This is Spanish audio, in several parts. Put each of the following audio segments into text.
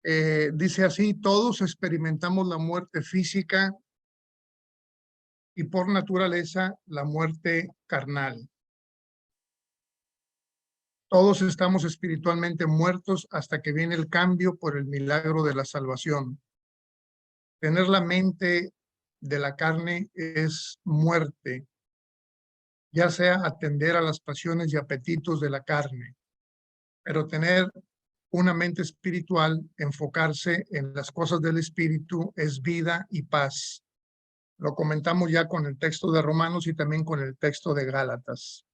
Dice así: todos experimentamos la muerte física y por naturaleza la muerte carnal. Todos estamos espiritualmente muertos hasta que viene el cambio por el milagro de la salvación. Tener la mente de la carne es muerte, ya sea atender a las pasiones y apetitos de la carne, pero tener una mente espiritual, enfocarse en las cosas del espíritu, es vida y paz. Lo comentamos ya con el texto de Romanos y también con el texto de Gálatas.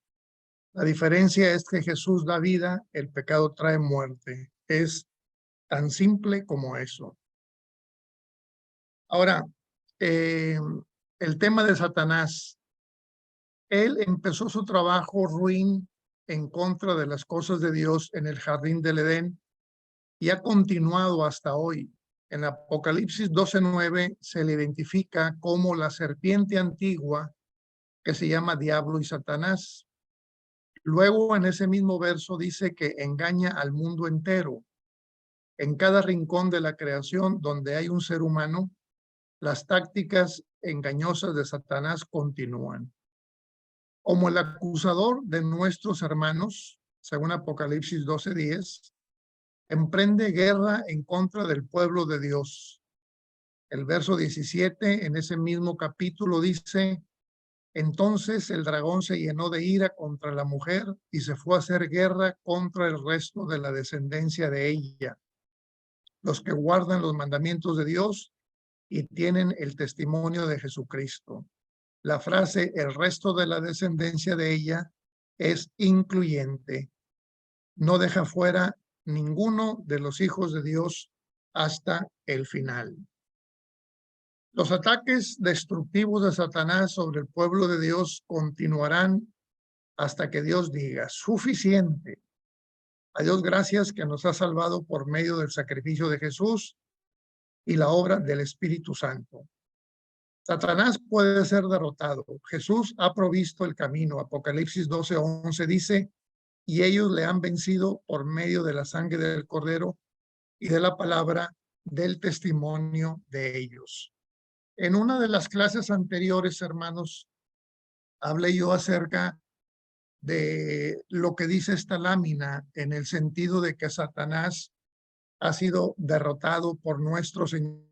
La diferencia es que Jesús da vida, el pecado trae muerte. Es tan simple como eso. Ahora, el tema de Satanás. Él empezó su trabajo ruin en contra de las cosas de Dios en el jardín del Edén y ha continuado hasta hoy. En Apocalipsis 12:9 se le identifica como la serpiente antigua que se llama Diablo y Satanás. Luego en ese mismo verso dice que engaña al mundo entero. En cada rincón de la creación donde hay un ser humano, las tácticas engañosas de Satanás continúan. Como el acusador de nuestros hermanos, según Apocalipsis 12:10, emprende guerra en contra del pueblo de Dios. El verso 17 en ese mismo capítulo dice: entonces el dragón se llenó de ira contra la mujer y se fue a hacer guerra contra el resto de la descendencia de ella, los que guardan los mandamientos de Dios y tienen el testimonio de Jesucristo. La frase el resto de la descendencia de ella es incluyente. No deja fuera ninguno de los hijos de Dios hasta el final. Los ataques destructivos de Satanás sobre el pueblo de Dios continuarán hasta que Dios diga suficiente. A Dios gracias que nos ha salvado por medio del sacrificio de Jesús y la obra del Espíritu Santo. Satanás puede ser derrotado. Jesús ha provisto el camino. Apocalipsis 12:11 dice: y ellos le han vencido por medio de la sangre del Cordero y de la palabra del testimonio de ellos. En una de las clases anteriores, hermanos, hablé yo acerca de lo que dice esta lámina en el sentido de que Satanás ha sido derrotado por nuestro Señor.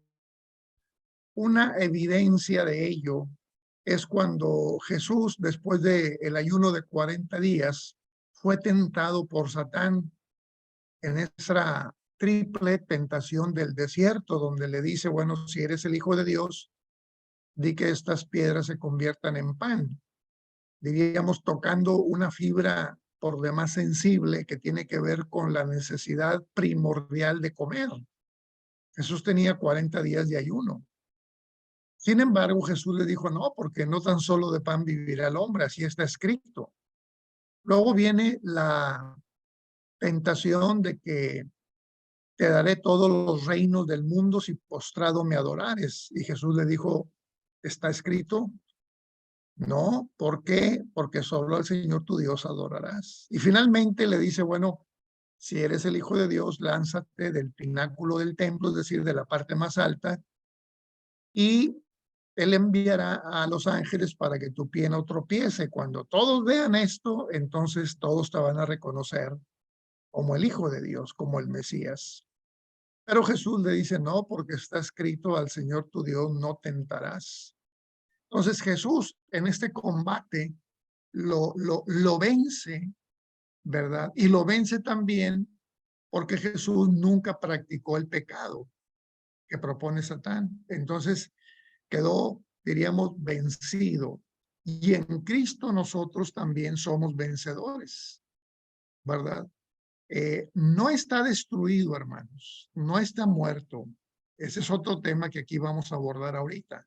Una evidencia de ello es cuando Jesús, después del ayuno de 40 días, fue tentado por Satán en esa triple tentación del desierto, donde le dice: bueno, si eres el Hijo de Dios, di que estas piedras se conviertan en pan. Diríamos, tocando una fibra por demás sensible que tiene que ver con la necesidad primordial de comer. Jesús tenía 40 días de ayuno. Sin embargo, Jesús le dijo: no, porque no tan solo de pan vivirá el hombre, así está escrito. Luego viene la tentación de que te daré todos los reinos del mundo si postrado me adorares. Y Jesús le dijo: ¿está escrito? No, ¿por qué? Porque solo al Señor tu Dios adorarás. Y finalmente le dice: bueno, si eres el Hijo de Dios, lánzate del pináculo del templo, es decir, de la parte más alta, y Él enviará a los ángeles para que tu pie no tropiece. Cuando todos vean esto, entonces todos te van a reconocer como el Hijo de Dios, como el Mesías. Pero Jesús le dice: no, porque está escrito, al Señor tu Dios no tentarás. Entonces Jesús en este combate lo vence, ¿verdad? Y lo vence también porque Jesús nunca practicó el pecado que propone Satán. Entonces quedó, diríamos, vencido. Y en Cristo nosotros también somos vencedores, ¿verdad? No está destruido, hermanos, no está muerto. Ese es otro tema que aquí vamos a abordar ahorita,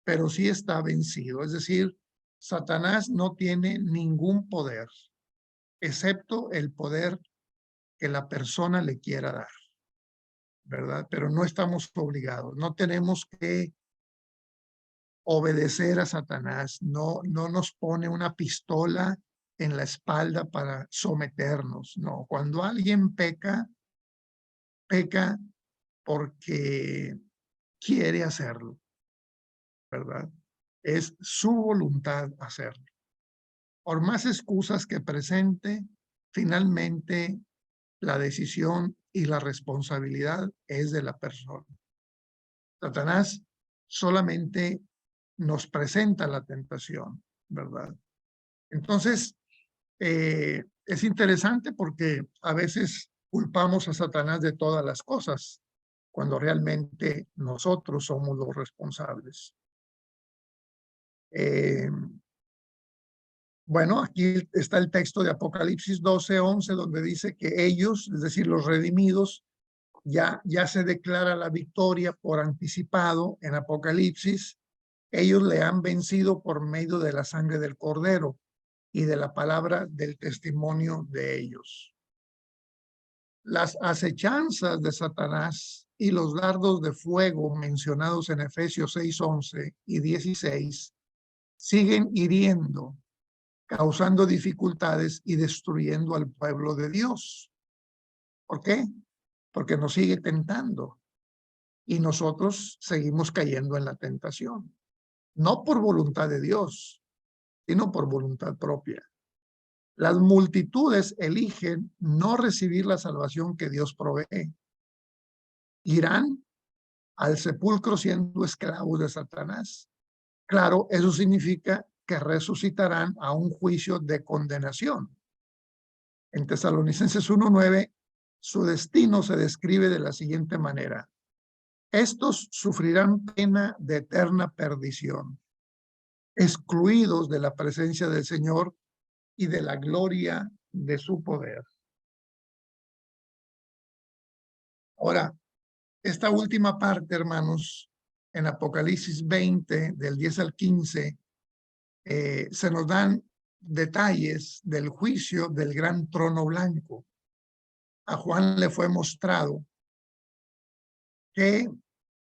pero sí está vencido. Es decir, Satanás no tiene ningún poder, excepto el poder que la persona le quiera dar, ¿verdad? Pero no estamos obligados, no tenemos que obedecer a Satanás, no nos pone una pistola en la espalda para someternos, no. Cuando alguien peca porque quiere hacerlo, ¿verdad? Es su voluntad hacerlo. Por más excusas que presente, finalmente la decisión y la responsabilidad es de la persona. Satanás solamente nos presenta la tentación, ¿verdad? Entonces, es interesante porque a veces culpamos a Satanás de todas las cosas, cuando realmente nosotros somos los responsables. Bueno, aquí está el texto de Apocalipsis 12:11, donde dice que ellos, es decir, los redimidos, ya se declara la victoria por anticipado en Apocalipsis. Ellos le han vencido por medio de la sangre del Cordero y de la palabra del testimonio de ellos. Las acechanzas de Satanás y los dardos de fuego mencionados en Efesios 6:11 y 16 siguen hiriendo, causando dificultades y destruyendo al pueblo de Dios. ¿Por qué? Porque nos sigue tentando y nosotros seguimos cayendo en la tentación. No por voluntad de Dios, sino por voluntad propia. Las multitudes eligen no recibir la salvación que Dios provee. Irán al sepulcro siendo esclavos de Satanás. Claro, eso significa que resucitarán a un juicio de condenación. En Tesalonicenses 1:9, su destino se describe de la siguiente manera: estos sufrirán pena de eterna perdición, excluidos de la presencia del Señor y de la gloria de su poder. Ahora, esta última parte, hermanos, en Apocalipsis 20, del 10 al 15, se nos dan detalles del juicio del gran trono blanco. A Juan le fue mostrado que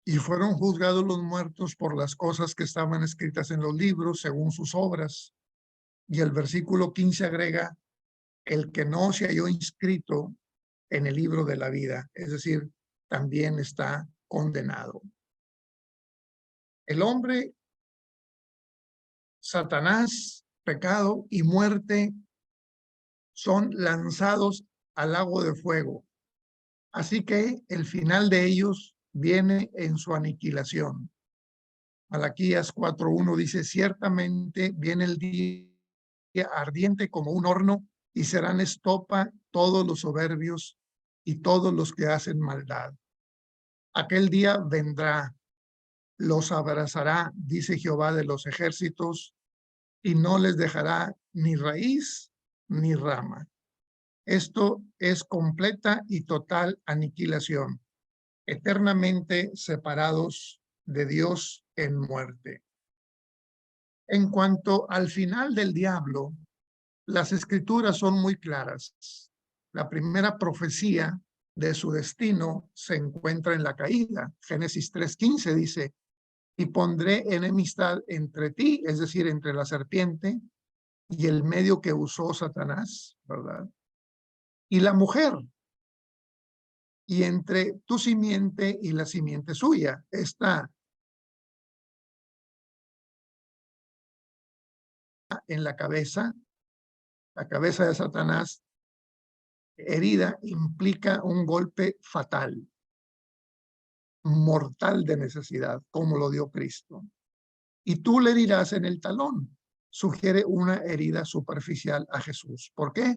y fueron juzgados los muertos por las cosas que estaban escritas en los libros según sus obras. Y el versículo 15 agrega: el que no se halló inscrito en el libro de la vida, es decir, también está condenado. El hombre, Satanás, pecado y muerte son lanzados al lago de fuego. Así que el final de ellos viene en su aniquilación. Malaquías 4:1 dice: ciertamente viene el día ardiente como un horno y serán estopa todos los soberbios y todos los que hacen maldad. Aquel día vendrá, los abrazará, dice Jehová de los ejércitos, y no les dejará ni raíz ni rama. Esto es completa y total aniquilación, eternamente separados de Dios en muerte. En cuanto al final del diablo, las escrituras son muy claras. La primera profecía de su destino se encuentra en la caída. Génesis 3:15 dice: y pondré enemistad entre ti, es decir, entre la serpiente y el medio que usó Satanás, ¿verdad? Y la mujer, y entre tu simiente y la simiente suya. Está en la cabeza de Satanás. Herida implica un golpe fatal, mortal de necesidad, como lo dio Cristo. Y tú le herirás en el talón. Sugiere una herida superficial a Jesús. ¿Por qué?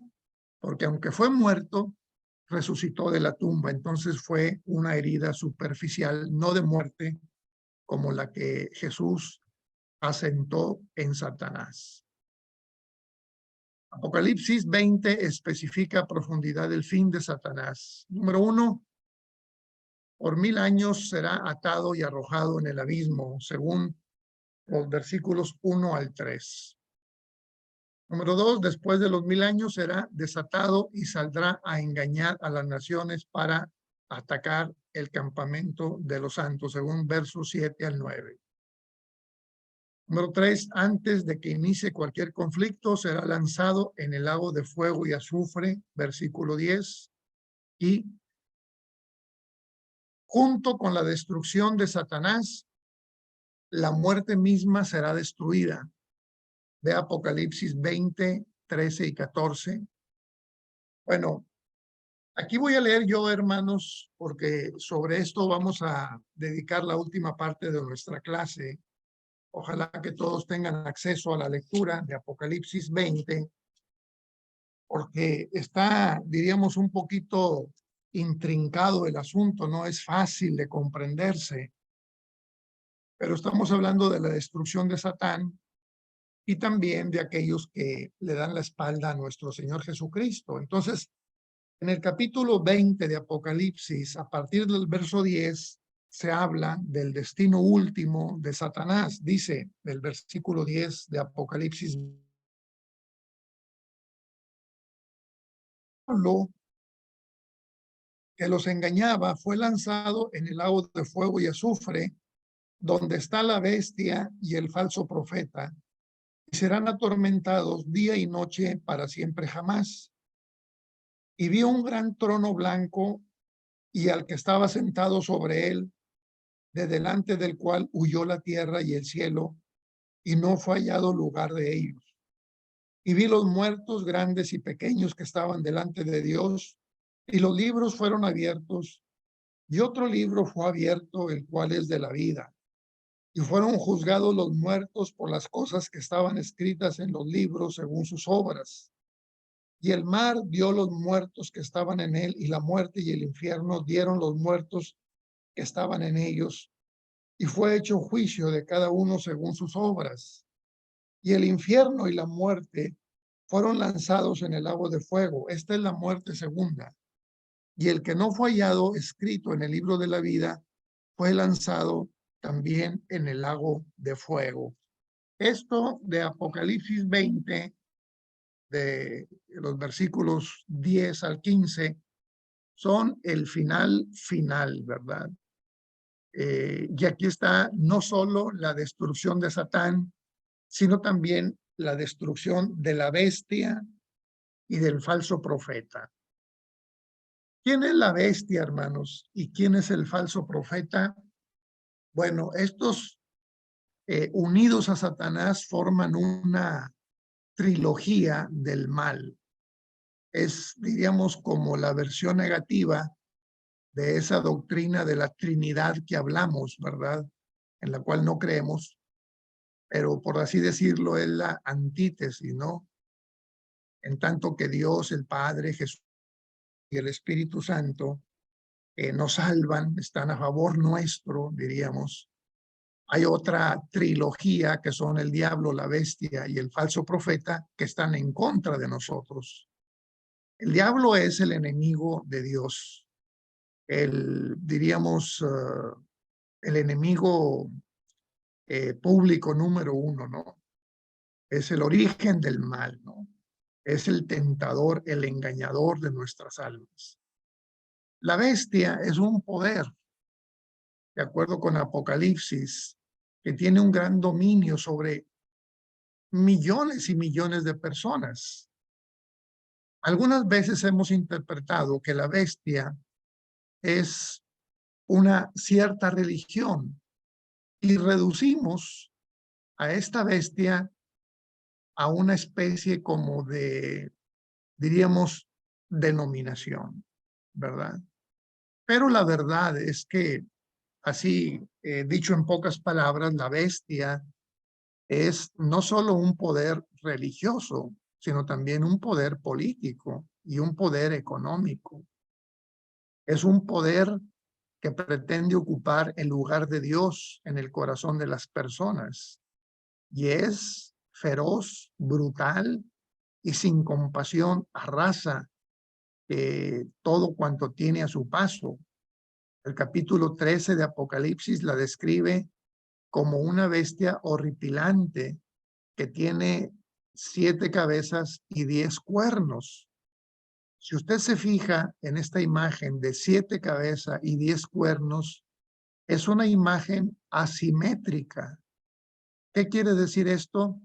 Porque aunque fue muerto, resucitó de la tumba. Entonces fue una herida superficial, no de muerte, como la que Jesús asentó en Satanás. Apocalipsis 20 especifica a profundidad el fin de Satanás. Número 1, por 1000 años será atado y arrojado en el abismo, según los versículos 1 al 3. Número 2, después de los 1000 años será desatado y saldrá a engañar a las naciones para atacar el campamento de los santos, según versos 7 al 9. Número 3, antes de que inicie cualquier conflicto, será lanzado en el lago de fuego y azufre, versículo 10, y junto con la destrucción de Satanás, la muerte misma será destruida. De Apocalipsis 20, 13 y 14. Bueno, aquí voy a leer yo, hermanos, porque sobre esto vamos a dedicar la última parte de nuestra clase. Ojalá que todos tengan acceso a la lectura de Apocalipsis 20, porque está, diríamos, un poquito intrincado el asunto, no es fácil de comprenderse, pero estamos hablando de la destrucción de Satán y también de aquellos que le dan la espalda a nuestro Señor Jesucristo. Entonces, en el capítulo 20 de Apocalipsis, a partir del verso 10, se habla del destino último de Satanás. Dice el versículo 10 de Apocalipsis: lo que los engañaba fue lanzado en el lago de fuego y azufre, donde está la bestia y el falso profeta, y serán atormentados día y noche para siempre jamás. Y vio un gran trono blanco y al que estaba sentado sobre él, de delante del cual huyó la tierra y el cielo, y no fue hallado lugar de ellos. Y vi los muertos grandes y pequeños que estaban delante de Dios, y los libros fueron abiertos, y otro libro fue abierto, el cual es de la vida. Y fueron juzgados los muertos por las cosas que estaban escritas en los libros según sus obras. Y el mar dio los muertos que estaban en él, y la muerte y el infierno dieron los muertos que estaban en ellos, y fue hecho juicio de cada uno según sus obras. Y el infierno y la muerte fueron lanzados en el lago de fuego. Esta es la muerte segunda. Y el que no fue hallado escrito en el libro de la vida fue lanzado también en el lago de fuego. Esto de Apocalipsis 20, de los versículos 10 al 15, son el final final, ¿verdad? Y aquí está no solo la destrucción de Satán, sino también la destrucción de la bestia y del falso profeta. ¿Quién es la bestia, hermanos? ¿Y quién es el falso profeta? Bueno, estos unidos a Satanás forman una trilogía del mal. Es, diríamos, como la versión negativa de esa doctrina de la Trinidad que hablamos, ¿verdad? En la cual no creemos, pero por así decirlo es la antítesis, ¿no? En tanto que Dios, el Padre, Jesús y el Espíritu Santo nos salvan, están a favor nuestro, diríamos. Hay otra trilogía que son el diablo, la bestia y el falso profeta que están en contra de nosotros. El diablo es el enemigo de Dios, diríamos, el enemigo público número uno, ¿no? Es el origen del mal, ¿no? Es el tentador, el engañador de nuestras almas. La bestia es un poder, de acuerdo con Apocalipsis, que tiene un gran dominio sobre millones y millones de personas. Algunas veces hemos interpretado que la bestia es una cierta religión y reducimos a esta bestia a una especie como de, diríamos, denominación, ¿verdad? Pero la verdad es que, así dicho en pocas palabras, la bestia es no solo un poder religioso, sino también un poder político y un poder económico. Es un poder que pretende ocupar el lugar de Dios en el corazón de las personas. Y es feroz, brutal y sin compasión, arrasa todo cuanto tiene a su paso. El capítulo 13 de Apocalipsis la describe como una bestia horripilante que tiene 7 cabezas y 10 cuernos. Si usted se fija en esta imagen de 7 cabezas y 10 cuernos, es una imagen asimétrica. ¿Qué quiere decir esto?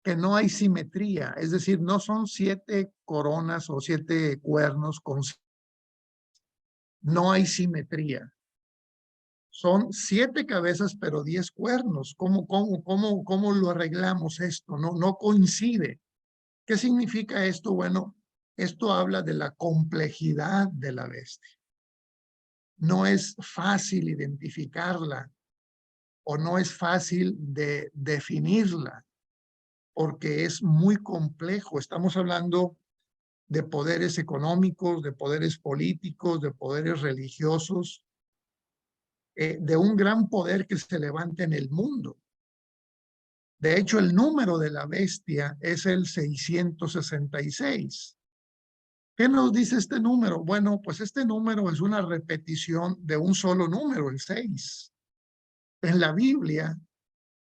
Que no hay simetría, es decir, no son 7 coronas o 7 cuernos, no hay simetría. Son 7 cabezas, pero 10 cuernos. ¿Cómo lo arreglamos esto? No coincide. ¿Qué significa esto? Bueno, esto habla de la complejidad de la bestia. No es fácil identificarla o no es fácil de definirla porque es muy complejo. Estamos hablando de poderes económicos, de poderes políticos, de poderes religiosos, de un gran poder que se levanta en el mundo. De hecho, el número de la bestia es el 666. ¿Qué nos dice este número? Bueno, pues este número es una repetición de un solo número, el 6. En la Biblia,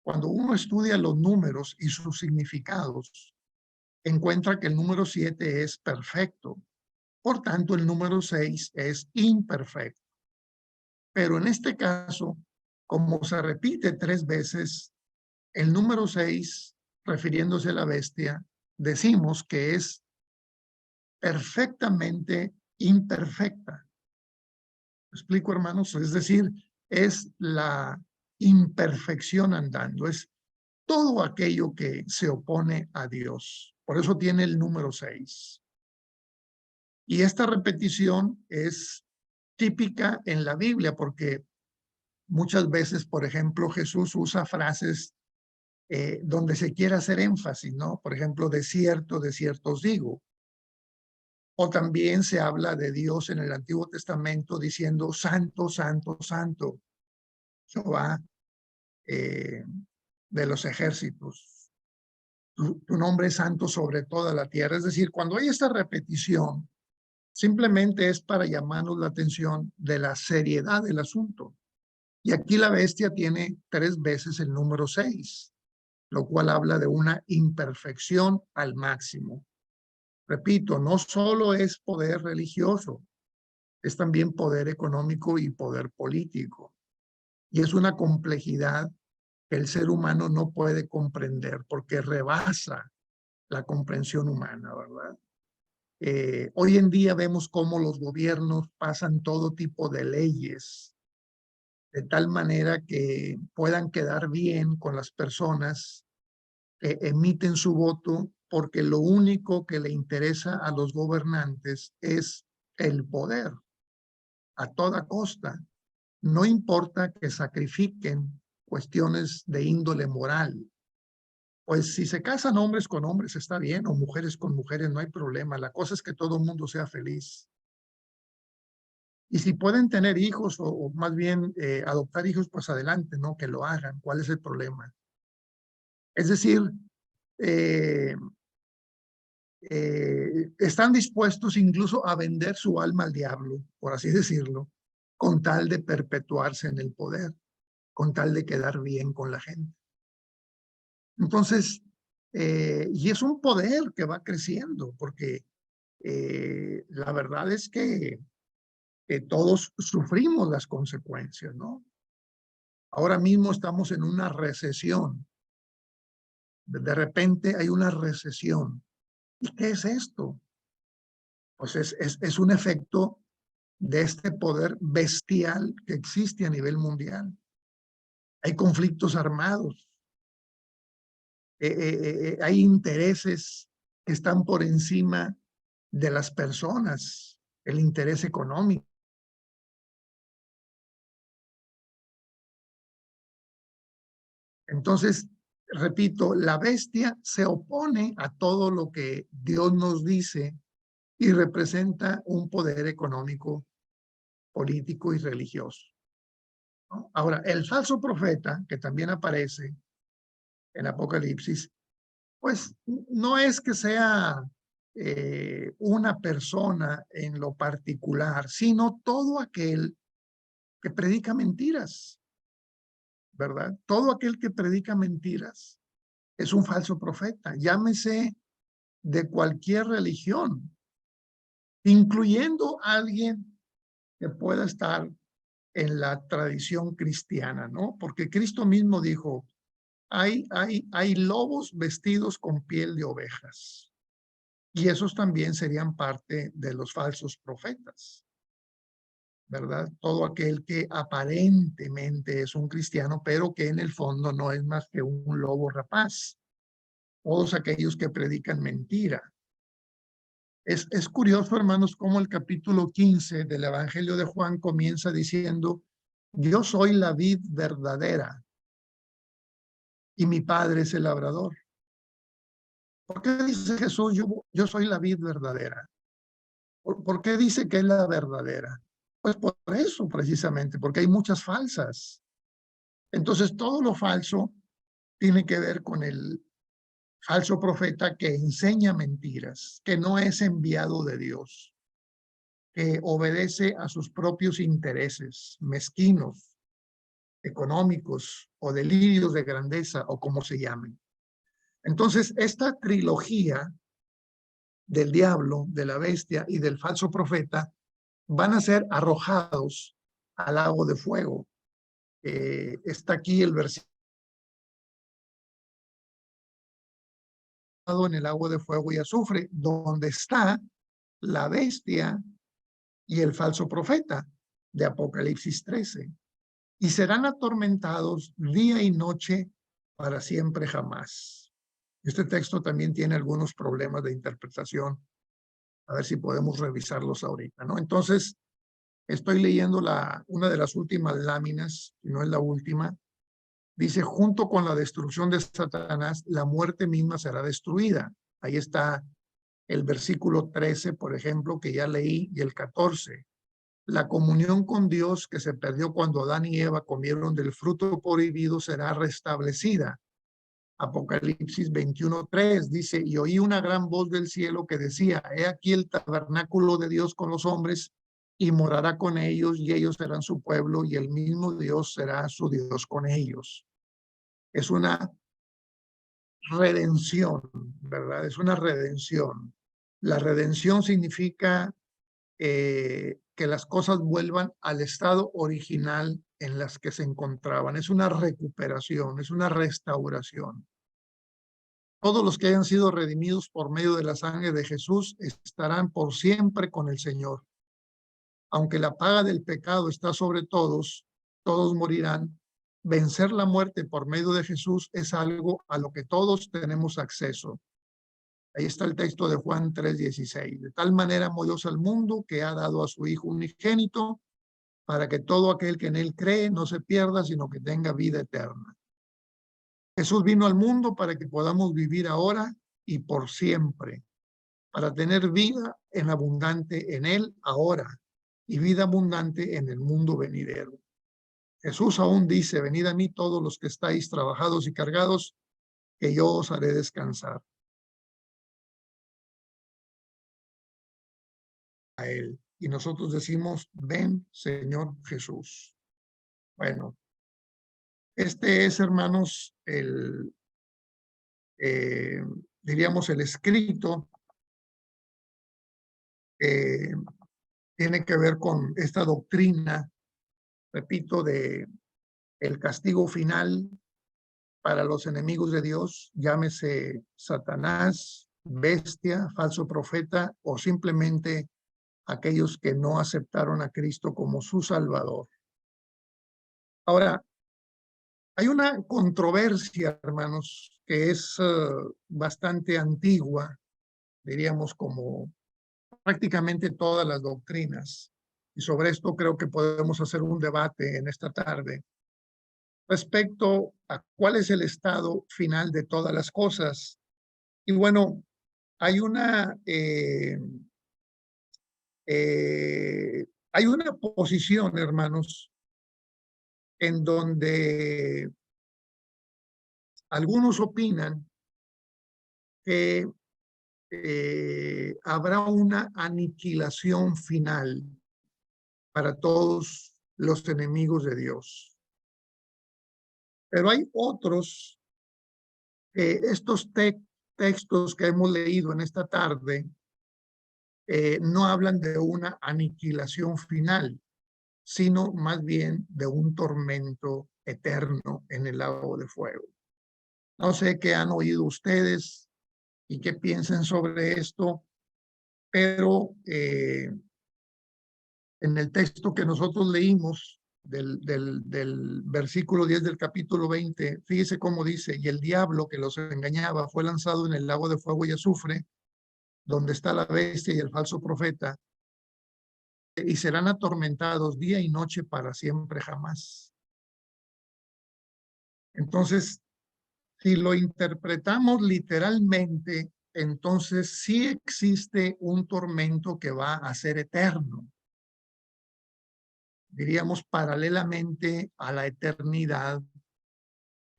cuando uno estudia los números y sus significados, encuentra que el número 7 es perfecto. Por tanto, el número 6 es imperfecto. Pero en este caso, como se repite 3 veces, el número 6, refiriéndose a la bestia, decimos que es perfectamente imperfecta. ¿Me explico, hermanos? Es decir, es la imperfección andando, es todo aquello que se opone a Dios. Por eso tiene el número 6. Y esta repetición es típica en la Biblia porque muchas veces, por ejemplo, Jesús usa frases donde se quiere hacer énfasis, ¿no? Por ejemplo, de cierto os digo. O también se habla de Dios en el Antiguo Testamento diciendo santo, santo, santo, Jehová de los ejércitos. Tu nombre es santo sobre toda la tierra. Es decir, cuando hay esta repetición, simplemente es para llamarnos la atención de la seriedad del asunto. Y aquí la bestia tiene 3 veces el número 6, lo cual habla de una imperfección al máximo. Repito, no solo es poder religioso, es también poder económico y poder político. Y es una complejidad que el ser humano no puede comprender porque rebasa la comprensión humana, ¿verdad? Hoy en día vemos cómo los gobiernos pasan todo tipo de leyes de tal manera que puedan quedar bien con las personas que emiten su voto porque lo único que le interesa a los gobernantes es el poder a toda costa. No importa que sacrifiquen cuestiones de índole moral. Pues si se casan hombres con hombres está bien, o mujeres con mujeres, no hay problema. La cosa es que todo el mundo sea feliz. Y si pueden tener hijos o más bien adoptar hijos, pues adelante, ¿no? Que lo hagan. ¿Cuál es el problema? Es decir, eh, están dispuestos incluso a vender su alma al diablo, por así decirlo, con tal de perpetuarse en el poder, con tal de quedar bien con la gente. Entonces, y es un poder que va creciendo, porque la verdad es que todos sufrimos las consecuencias, ¿no? Ahora mismo estamos en una recesión. De repente hay una recesión. ¿Y qué es esto? Pues es un efecto de este poder bestial que existe a nivel mundial. Hay conflictos armados, hay intereses que están por encima de las personas, el interés económico. Entonces, repito, la bestia se opone a todo lo que Dios nos dice y representa un poder económico, político y religioso, ¿no? Ahora, el falso profeta, que también aparece en Apocalipsis, pues no es que sea una persona en lo particular, sino todo aquel que predica mentiras, ¿verdad? Todo aquel que predica mentiras es un falso profeta, llámese de cualquier religión, incluyendo a alguien que pueda estar en la tradición cristiana, ¿no? Porque Cristo mismo dijo, hay lobos vestidos con piel de ovejas. Y esos también serían parte de los falsos profetas. ¿verdad? Todo aquel que aparentemente es un cristiano, pero que en el fondo no es más que un lobo rapaz. Todos aquellos que predican mentira. Es curioso, hermanos, cómo el capítulo 15 del Evangelio de Juan comienza diciendo, yo soy la vid verdadera y mi padre es el labrador. ¿Por qué dice Jesús, yo soy la vid verdadera? ¿Por qué dice que es la verdadera? Pues por eso, precisamente, porque hay muchas falsas. Entonces, todo lo falso tiene que ver con el falso profeta que enseña mentiras, que no es enviado de Dios, que obedece a sus propios intereses mezquinos, económicos o delirios de grandeza o como se llamen. Entonces, esta trilogía del diablo, de la bestia y del falso profeta van a ser arrojados al lago de fuego. Está aquí el versículo en el agua de fuego y azufre, donde está la bestia y el falso profeta de Apocalipsis 13. Y serán atormentados día y noche para siempre jamás. Este texto también tiene algunos problemas de interpretación. A ver si podemos revisarlos ahorita, ¿no? Entonces, estoy leyendo una de las últimas láminas, si no es la última. Dice, junto con la destrucción de Satanás, la muerte misma será destruida. Ahí está el versículo 13, por ejemplo, que ya leí, y el 14. La comunión con Dios que se perdió cuando Adán y Eva comieron del fruto prohibido será restablecida. Apocalipsis 21:3 dice, y oí una gran voz del cielo que decía, he aquí el tabernáculo de Dios con los hombres, y morará con ellos, y ellos serán su pueblo, y el mismo Dios será su Dios con ellos. Es una redención, ¿verdad? Es una redención. La redención significa que las cosas vuelvan al estado original en las que se encontraban. Es una recuperación, es una restauración. Todos los que hayan sido redimidos por medio de la sangre de Jesús estarán por siempre con el Señor. Aunque la paga del pecado está sobre todos, todos morirán. Vencer la muerte por medio de Jesús es algo a lo que todos tenemos acceso. Ahí está el texto de Juan 3:16. De tal manera amó Dios al mundo que ha dado a su Hijo unigénito para que todo aquel que en él cree no se pierda, sino que tenga vida eterna. Jesús vino al mundo para que podamos vivir ahora y por siempre, para tener vida en abundante en él ahora y vida abundante en el mundo venidero. Jesús aún dice, venid a mí todos los que estáis trabajados y cargados, que yo os haré descansar. A él. Y nosotros decimos, ven, Señor Jesús. Bueno, este es, hermanos, diríamos, el escrito que tiene que ver con esta doctrina, repito, de el castigo final para los enemigos de Dios, llámese Satanás, bestia, falso profeta o simplemente aquellos que no aceptaron a Cristo como su Salvador. Ahora, hay una controversia, hermanos, que es bastante antigua, diríamos como prácticamente todas las doctrinas. Y sobre esto creo que podemos hacer un debate en esta tarde respecto a cuál es el estado final de todas las cosas. Y bueno, hay una, hay una posición, hermanos, en donde algunos opinan que habrá una aniquilación final para todos los enemigos de Dios. Pero hay otros que estos textos que hemos leído en esta tarde no hablan de una aniquilación final, sino más bien de un tormento eterno en el lago de fuego. No sé qué han oído ustedes y qué piensen sobre esto, pero En el texto que nosotros leímos del versículo 10 del capítulo 20, fíjese cómo dice: y el diablo que los engañaba fue lanzado en el lago de fuego y azufre, donde está la bestia y el falso profeta, y serán atormentados día y noche para siempre jamás. Entonces, si lo interpretamos literalmente, entonces sí existe un tormento que va a ser eterno. Diríamos paralelamente a la eternidad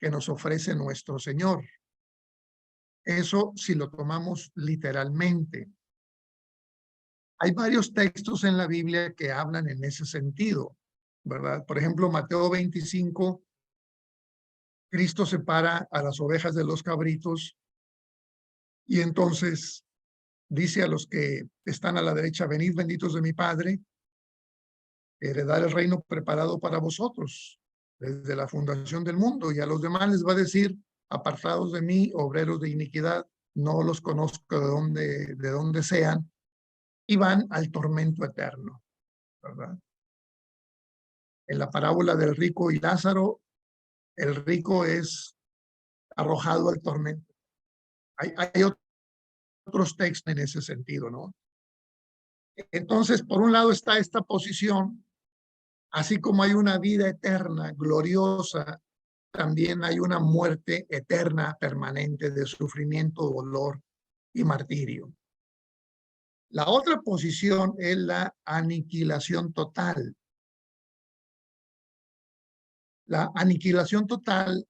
que nos ofrece nuestro Señor. Eso si lo tomamos literalmente. Hay varios textos en la Biblia que hablan en ese sentido, ¿verdad? Por ejemplo, Mateo 25, Cristo separa a las ovejas de los cabritos y entonces dice a los que están a la derecha: venid benditos de mi Padre, heredar el reino preparado para vosotros desde la fundación del mundo. Y a los demás les va a decir: apartados de mí, obreros de iniquidad, no los conozco de dónde sean, y van al tormento eterno, ¿verdad? En la parábola del rico y Lázaro, el rico es arrojado al tormento. Hay otros textos en ese sentido, ¿no? Entonces, por un lado está esta posición, así como hay una vida eterna, gloriosa, también hay una muerte eterna, permanente, de sufrimiento, dolor y martirio. La otra posición es la aniquilación total. La aniquilación total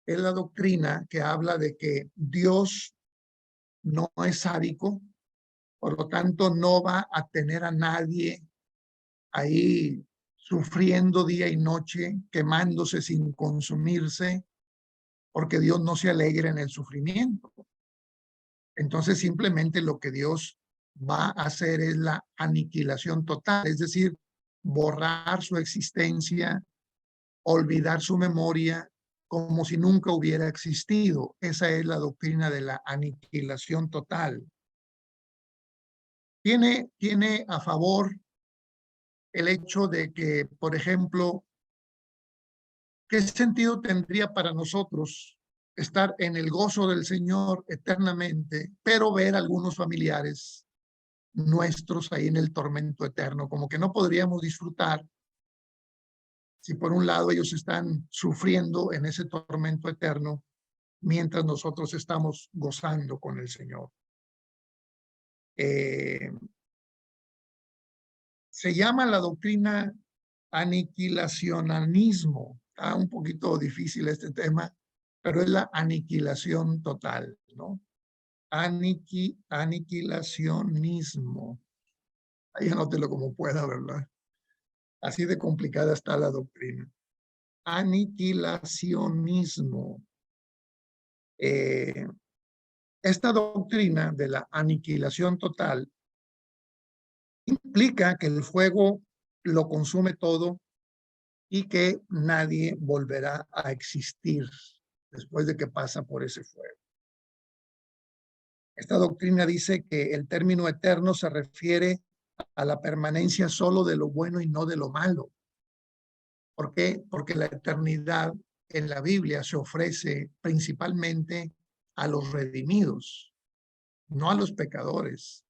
es la doctrina que habla de que Dios no es sádico, por lo tanto no va a tener a nadie ahí sufriendo día y noche, quemándose sin consumirse, porque Dios no se alegra en el sufrimiento. Entonces simplemente lo que Dios va a hacer es la aniquilación total, es decir, borrar su existencia, olvidar su memoria como si nunca hubiera existido. Esa es la doctrina de la aniquilación total. Tiene a favor el hecho de que, por ejemplo, ¿qué sentido tendría para nosotros estar en el gozo del Señor eternamente, pero ver a algunos familiares nuestros ahí en el tormento eterno? Como que no podríamos disfrutar si por un lado ellos están sufriendo en ese tormento eterno, mientras nosotros estamos gozando con el Señor. Se llama la doctrina aniquilacionismo. Está un poquito difícil este tema, pero es la aniquilación total, ¿no? Aniquilacionismo. Ahí anótelo como pueda, ¿verdad? Así de complicada está la doctrina. Aniquilacionismo. Esta doctrina de la aniquilación total implica que el fuego lo consume todo y que nadie volverá a existir después de que pasa por ese fuego. Esta doctrina dice que el término eterno se refiere a la permanencia solo de lo bueno y no de lo malo. ¿Por qué? Porque la eternidad en la Biblia se ofrece principalmente a los redimidos, no a los pecadores.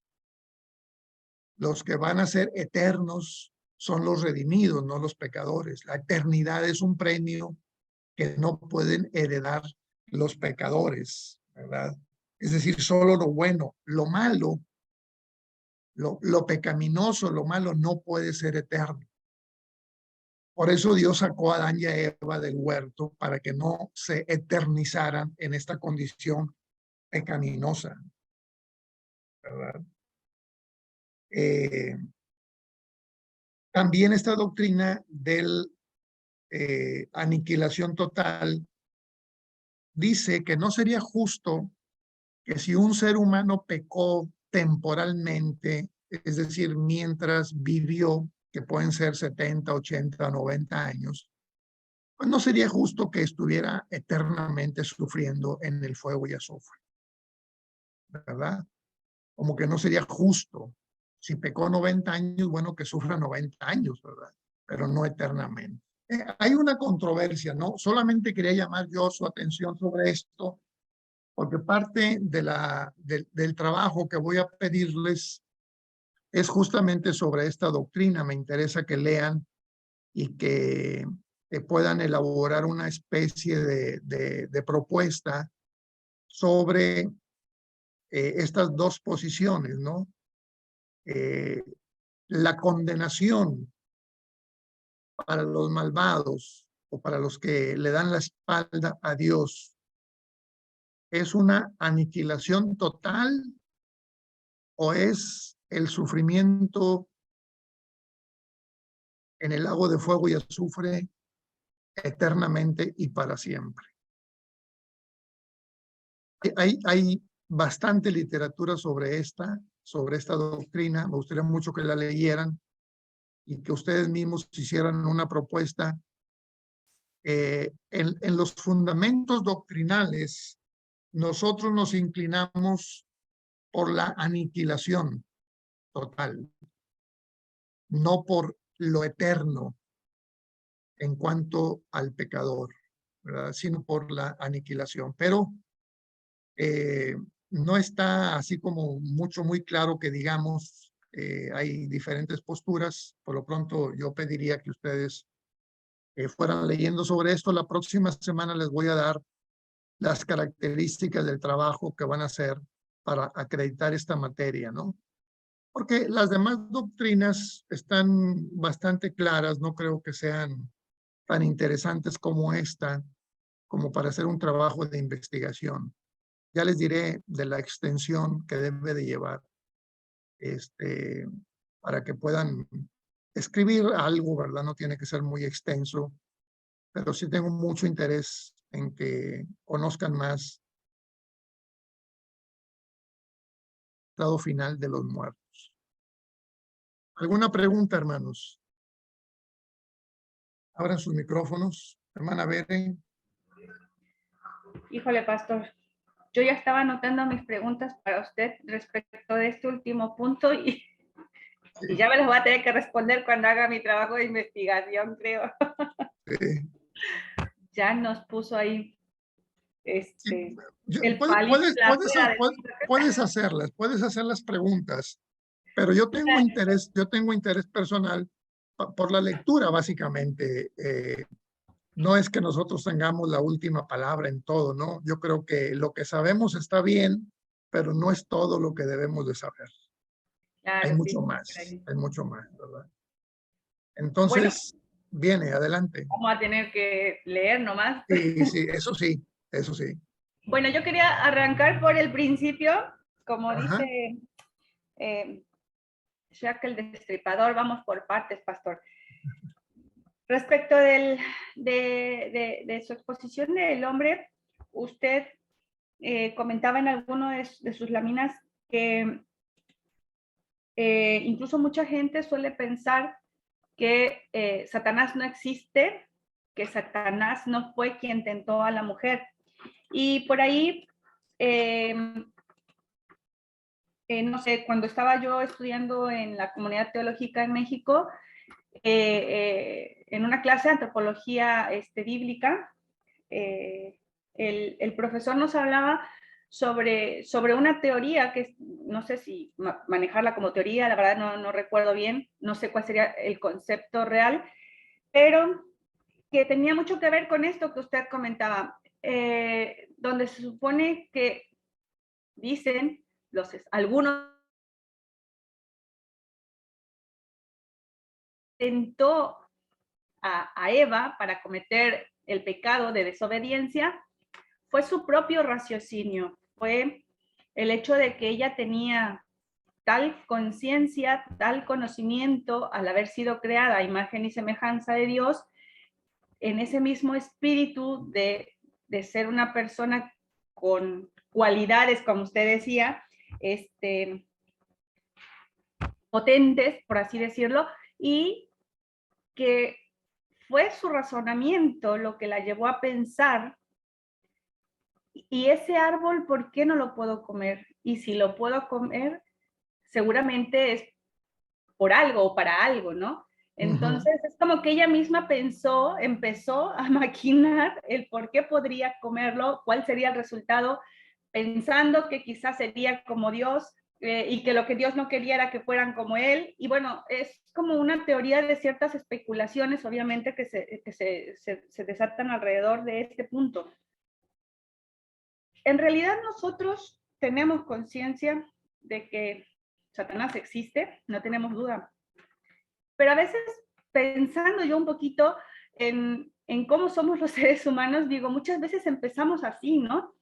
Los que van a ser eternos son los redimidos, no los pecadores. La eternidad es un premio que no pueden heredar los pecadores, ¿verdad? Es decir, solo lo bueno. Lo malo, lo pecaminoso, lo malo no puede ser eterno. Por eso Dios sacó a Adán y a Eva del huerto, para que no se eternizaran en esta condición pecaminosa, ¿verdad? También esta doctrina del aniquilación total dice que no sería justo que si un ser humano pecó temporalmente, es decir, mientras vivió, que pueden ser 70, 80, 90 años, pues no sería justo que estuviera eternamente sufriendo en el fuego y azufre, ¿verdad? Como que no sería justo. Si pecó 90 años, bueno, que sufra 90 años, ¿verdad? Pero no eternamente. Hay una controversia, ¿no? Solamente quería llamar yo su atención sobre esto, porque parte del trabajo que voy a pedirles es justamente sobre esta doctrina. Me interesa que lean y que puedan elaborar una especie de propuesta sobre estas dos posiciones, ¿no? La condenación para los malvados o para los que le dan la espalda a Dios es una aniquilación total o es el sufrimiento en el lago de fuego y azufre eternamente y para siempre. Hay bastante literatura sobre esta doctrina. Me gustaría mucho que la leyeran y que ustedes mismos hicieran una propuesta. En los fundamentos doctrinales, nosotros nos inclinamos por la aniquilación total, no por lo eterno en cuanto al pecador, ¿verdad? Sino por la aniquilación. Pero no está así como muy claro que digamos, hay diferentes posturas. Por lo pronto yo pediría que ustedes fueran leyendo sobre esto. La próxima semana les voy a dar las características del trabajo que van a hacer para acreditar esta materia, ¿no? Porque las demás doctrinas están bastante claras, no creo que sean tan interesantes como esta, como para hacer un trabajo de investigación. Ya les diré de la extensión que debe de llevar, para que puedan escribir algo, ¿verdad? No tiene que ser muy extenso, pero sí tengo mucho interés en que conozcan más el estado final de los muertos. ¿Alguna pregunta, hermanos? Abran sus micrófonos. Hermana Beren. Híjole, pastor, yo ya estaba anotando mis preguntas para usted respecto de este último punto y ya me las voy a tener que responder cuando haga mi trabajo de investigación, creo. Sí. Ya nos puso ahí Sí, el palito puedes hacer las preguntas, pero yo tengo interés personal por la lectura, básicamente. No es que nosotros tengamos la última palabra en todo, ¿no? Yo creo que lo que sabemos está bien, pero no es todo lo que debemos de saber. Claro, Hay sí, mucho más, ¿verdad? bueno, Entonces, viene, adelante. vamos a tener que leer nomás. Sí, eso sí, eso sí. Bueno, yo quería arrancar por el principio, como Ajá. dice Jack el Destripador, vamos por partes, pastor. Respecto de su exposición del hombre, usted comentaba en alguno de sus láminas que incluso mucha gente suele pensar que Satanás no existe, que Satanás no fue quien tentó a la mujer. Y por ahí, no sé, cuando estaba yo estudiando en la comunidad teológica en México, en una clase de antropología bíblica, el profesor nos hablaba sobre una teoría que no sé si manejarla como teoría, la verdad no recuerdo bien, no sé cuál sería el concepto real, pero que tenía mucho que ver con esto que usted comentaba, donde se supone que dicen algunos tentó a Eva para cometer el pecado de desobediencia, fue su propio raciocinio, fue el hecho de que ella tenía tal conciencia, tal conocimiento al haber sido creada a imagen y semejanza de Dios, en ese mismo espíritu de ser una persona con cualidades, como usted decía, potentes, por así decirlo, y que fue su razonamiento lo que la llevó a pensar, y ese árbol, ¿por qué no lo puedo comer? Y si lo puedo comer, seguramente es por algo o para algo, ¿no? Entonces, es como que ella misma empezó a maquinar el por qué podría comerlo, cuál sería el resultado, pensando que quizás sería como Dios, y que lo que Dios no quería era que fueran como él. Y bueno, es como una teoría de ciertas especulaciones, obviamente, que se desatan alrededor de este punto. En realidad nosotros tenemos conciencia de que Satanás existe, no tenemos duda. Pero a veces, pensando yo un poquito en cómo somos los seres humanos, digo, muchas veces empezamos así, ¿no?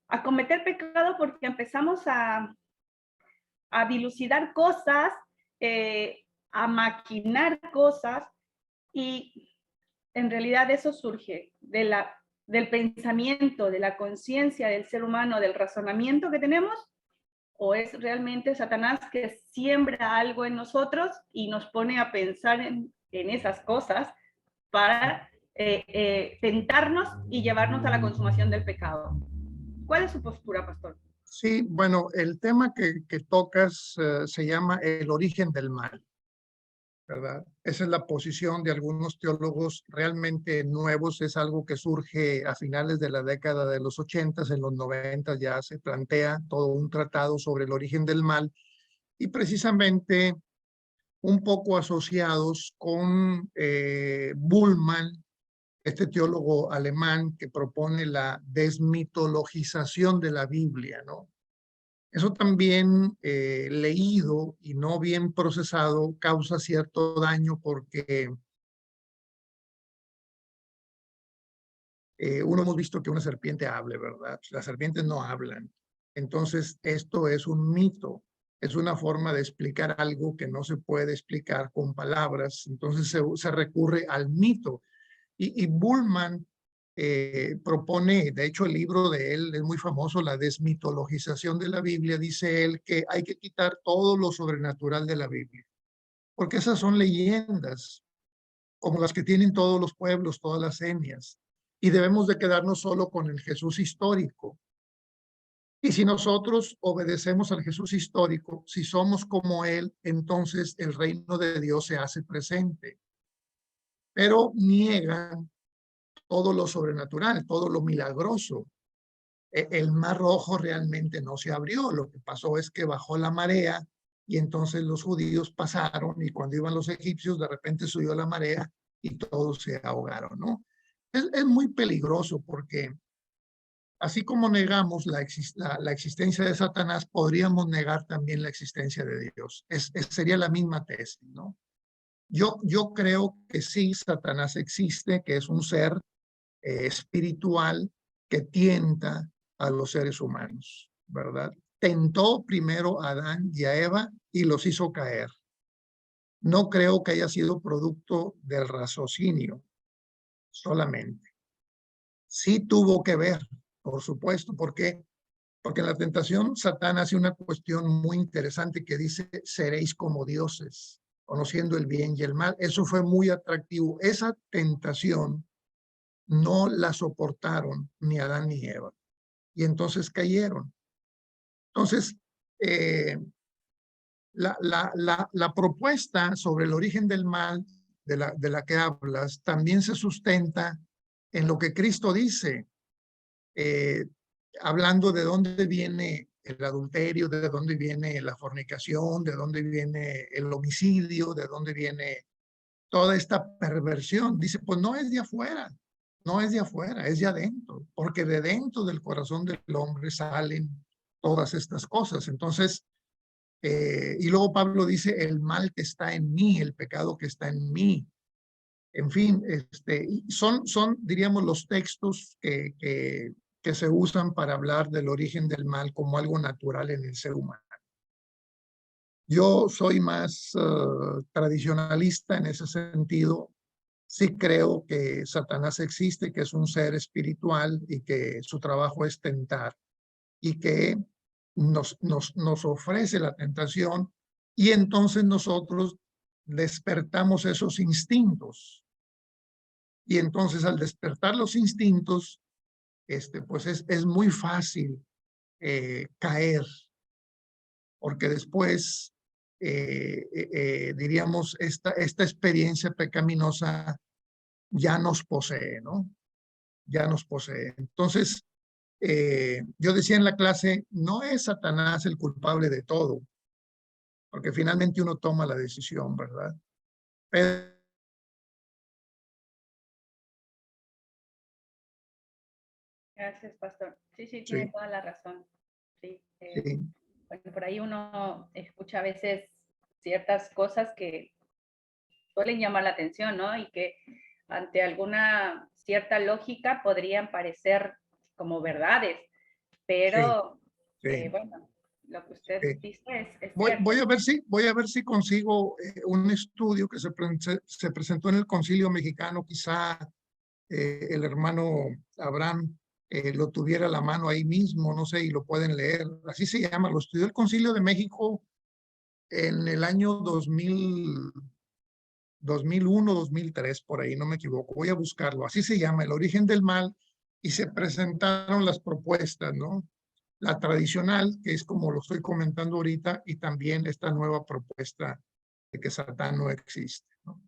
A cometer pecado porque empezamos a dilucidar cosas, a maquinar cosas, y en realidad eso surge del pensamiento, de la conciencia del ser humano, del razonamiento que tenemos, o es realmente Satanás que siembra algo en nosotros y nos pone a pensar en esas cosas para tentarnos y llevarnos a la consumación del pecado. ¿Cuál es su postura, pastor? Sí, bueno, el tema que tocas se llama el origen del mal, ¿verdad? Esa es la posición de algunos teólogos realmente nuevos, es algo que surge a finales de la década de los 80, en los 90 ya se plantea todo un tratado sobre el origen del mal y precisamente un poco asociados con Bullmann, este teólogo alemán que propone la desmitologización de la Biblia, ¿no? Eso también leído y no bien procesado causa cierto daño porque uno hemos visto que una serpiente hable, ¿verdad? Las serpientes no hablan. Entonces, esto es un mito, es una forma de explicar algo que no se puede explicar con palabras. Entonces, se recurre al mito. Y Bullmann propone, de hecho el libro de él es muy famoso, La desmitologización de la Biblia, dice él que hay que quitar todo lo sobrenatural de la Biblia, porque esas son leyendas, como las que tienen todos los pueblos, todas las etnias, y debemos de quedarnos solo con el Jesús histórico. Y si nosotros obedecemos al Jesús histórico, si somos como Él, entonces el reino de Dios se hace presente. Pero niegan todo lo sobrenatural, todo lo milagroso. El mar rojo realmente no se abrió. Lo que pasó es que bajó la marea y entonces los judíos pasaron y cuando iban los egipcios de repente subió la marea y todos se ahogaron, ¿no? Es muy peligroso porque así como negamos la existencia de Satanás, podríamos negar también la existencia de Dios. Sería la misma tesis, ¿no? Yo creo que sí, Satanás existe, que es un ser espiritual que tienta a los seres humanos, ¿verdad? Tentó primero a Adán y a Eva y los hizo caer. No creo que haya sido producto del raciocinio solamente. Sí tuvo que ver, por supuesto, porque en la tentación Satán hace una cuestión muy interesante que dice, seréis como dioses, conociendo el bien y el mal. Eso fue muy atractivo. Esa tentación no la soportaron ni Adán ni Eva. Y entonces cayeron. Entonces, la propuesta sobre el origen del mal de la que hablas también se sustenta en lo que Cristo dice, hablando de dónde viene el adulterio, de dónde viene la fornicación, de dónde viene el homicidio, de dónde viene toda esta perversión. Dice, pues no es de afuera, no es de afuera, es de adentro, porque de dentro del corazón del hombre salen todas estas cosas. Entonces, y luego Pablo dice, el mal que está en mí, el pecado que está en mí. En fin, son, diríamos, los textos que se usan para hablar del origen del mal como algo natural en el ser humano. Yo soy más tradicionalista en ese sentido. Sí creo que Satanás existe, que es un ser espiritual y que su trabajo es tentar y que nos ofrece la tentación y entonces nosotros despertamos esos instintos. Y entonces al despertar los instintos, pues es muy fácil caer, porque después diríamos, esta experiencia pecaminosa ya nos posee, ¿no? Ya nos posee. Entonces, yo decía en la clase, no es Satanás el culpable de todo, porque finalmente uno toma la decisión, ¿verdad? Pero Gracias, pastor. Sí, sí, tiene sí, toda la razón. Sí, sí, bueno, por ahí uno escucha a veces ciertas cosas que suelen llamar la atención, ¿no? Y que ante alguna cierta lógica podrían parecer como verdades, sí, pero sí. bueno, lo que usted Sí. dice es Voy, cierto. voy a ver si consigo un estudio que se presentó en el Concilio Mexicano, quizá el hermano Abraham lo tuviera a la mano ahí mismo, no sé, y lo pueden leer. Así se llama, lo estudió el Concilio de México en el año 2001, 2003, por ahí, no me equivoco. Voy a buscarlo. Así se llama, El origen del mal, y se presentaron las propuestas, ¿no? La tradicional, que es como lo estoy comentando ahorita, y también esta nueva propuesta de que Satán no existe, ¿no?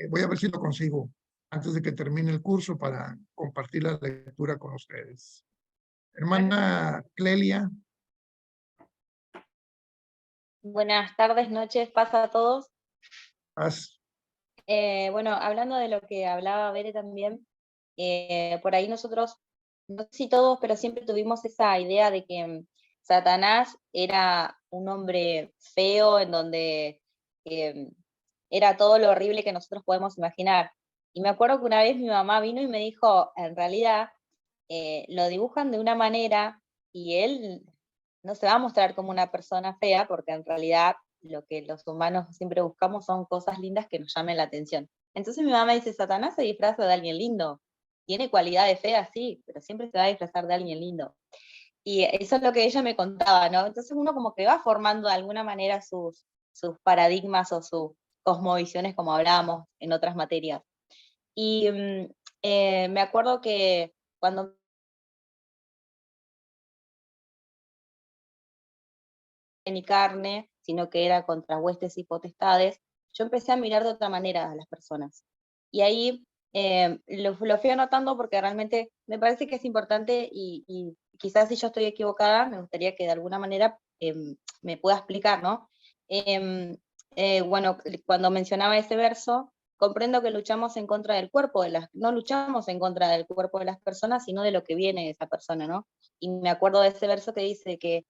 Voy a ver si lo consigo antes de que termine el curso para compartir la lectura con ustedes. Gracias. Hermana Clelia, Buenas tardes, noches, pasa a todos. haz, Bueno, hablando de lo que hablaba Bere también, por ahí nosotros, no sé si todos, pero siempre tuvimos esa idea de que Satanás era un hombre feo en donde eh, era todo lo horrible que nosotros podemos imaginar. Y me acuerdo que una vez mi mamá vino y me dijo, en realidad lo dibujan de una manera y él no se va a mostrar como una persona fea, porque en realidad lo que los humanos siempre buscamos son cosas lindas que nos llamen la atención. Entonces mi mamá dice, Satanás se disfraza de alguien lindo. Tiene cualidades feas, sí, pero siempre se va a disfrazar de alguien lindo. Y eso es lo que ella me contaba, ¿no? Entonces uno como que va formando de alguna manera sus paradigmas o sus cosmovisiones, como hablábamos en otras materias. Y me acuerdo que cuando ni carne, sino que era contra huestes y potestades, yo empecé a mirar de otra manera a las personas. Y ahí lo fui anotando porque realmente me parece que es importante y quizás si yo estoy equivocada, me gustaría que de alguna manera me pueda explicar, ¿no? Bueno, cuando mencionaba ese verso, comprendo que luchamos en contra del cuerpo de las, no luchamos en contra del cuerpo de las personas, sino de lo que viene de esa persona, ¿no? Y me acuerdo de ese verso que dice que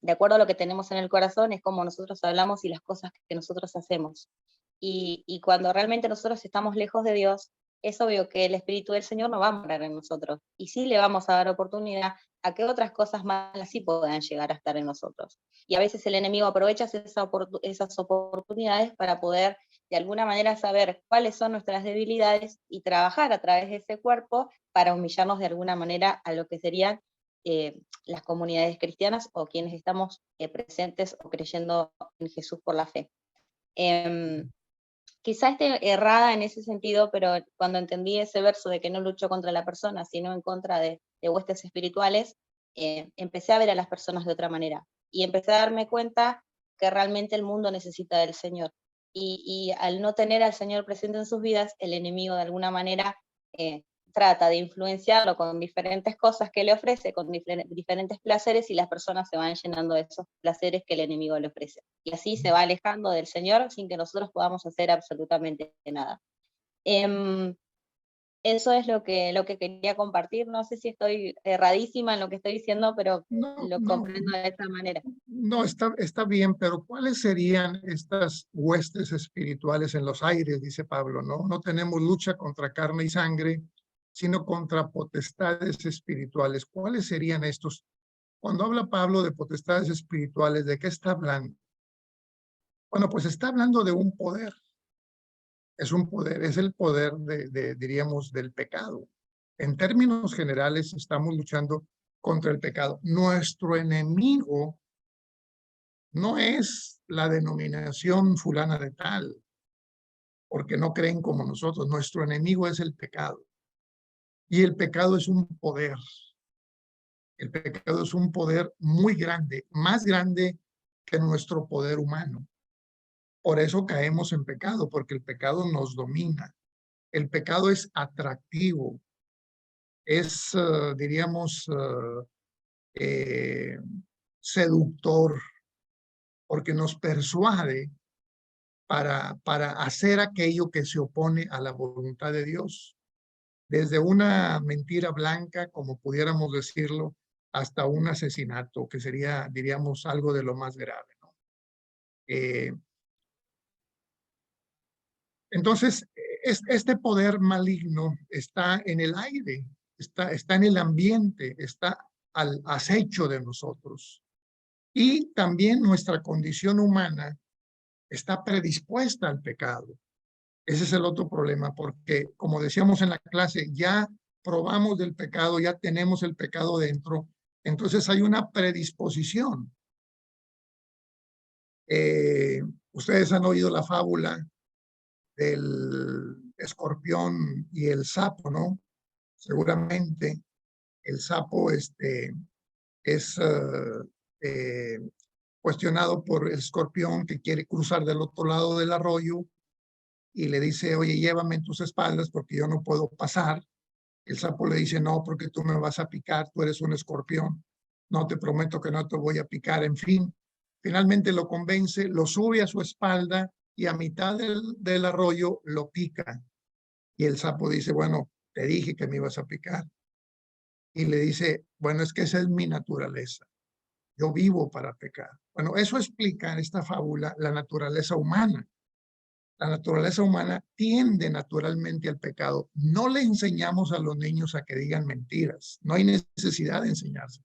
de acuerdo a lo que tenemos en el corazón, es como nosotros hablamos y las cosas que nosotros hacemos. Y cuando realmente nosotros estamos lejos de Dios, es obvio que el Espíritu del Señor no va a morar en nosotros. Y sí le vamos a dar oportunidad a que otras cosas malas sí puedan llegar a estar en nosotros. Y a veces el enemigo aprovecha esas oportunidades para poder de alguna manera saber cuáles son nuestras debilidades y trabajar a través de ese cuerpo para humillarnos de alguna manera a lo que serían las comunidades cristianas o quienes estamos presentes o creyendo en Jesús por la fe. Quizá esté errada en ese sentido, pero cuando entendí ese verso de que no lucho contra la persona, sino en contra de huestes espirituales, empecé a ver a las personas de otra manera y empecé a darme cuenta que realmente el mundo necesita del Señor. Y al no tener al Señor presente en sus vidas, el enemigo de alguna manera eh, trata de influenciarlo con diferentes cosas que le ofrece, con diferentes placeres, y las personas se van llenando de esos placeres que el enemigo le ofrece. Y así se va alejando del Señor sin que nosotros podamos hacer absolutamente nada. Eso es lo que quería compartir. No sé si estoy erradísima en lo que estoy diciendo, pero no, lo no, comprendo de esa manera. no, está bien, pero ¿cuáles serían estas huestes espirituales en los aires? Dice Pablo, ¿no? No tenemos lucha contra carne y sangre, sino contra potestades espirituales. ¿Cuáles serían estos? Cuando habla Pablo de potestades espirituales, ¿de qué está hablando? Bueno, pues está hablando de un poder. Es un poder, es el poder diríamos, del pecado. En términos generales, estamos luchando contra el pecado. Nuestro enemigo no es la denominación fulana de tal, porque no creen como nosotros. Nuestro enemigo es el pecado. Y el pecado es un poder. El pecado es un poder muy grande, más grande que nuestro poder humano. Por eso caemos en pecado, porque el pecado nos domina. El pecado es atractivo, es, diríamos, seductor, porque nos persuade para hacer aquello que se opone a la voluntad de Dios. Desde una mentira blanca, como pudiéramos decirlo, hasta un asesinato, que sería, diríamos, algo de lo más grave, ¿no? Entonces, este poder maligno está en el aire, está en el ambiente, está al acecho de nosotros. Y también nuestra condición humana está predispuesta al pecado. Ese es el otro problema, porque como decíamos en la clase, ya probamos del pecado, ya tenemos el pecado dentro, entonces hay una predisposición. Ustedes han oído la fábula del escorpión y el sapo, ¿no? Seguramente el sapo es cuestionado por el escorpión que quiere cruzar del otro lado del arroyo y le dice, oye, llévame en tus espaldas porque yo no puedo pasar. El sapo le dice, no, porque tú me vas a picar, tú eres un escorpión. No, te prometo que no te voy a picar. En fin, finalmente lo convence, lo sube a su espalda y a mitad del arroyo lo pica. Y el sapo dice, bueno, te dije que me ibas a picar. Y le dice, bueno, es que esa es mi naturaleza. Yo vivo para pecar. Bueno, eso explica en esta fábula la naturaleza humana. La naturaleza humana tiende naturalmente al pecado. No le enseñamos a los niños a que digan mentiras. No hay necesidad de enseñarse.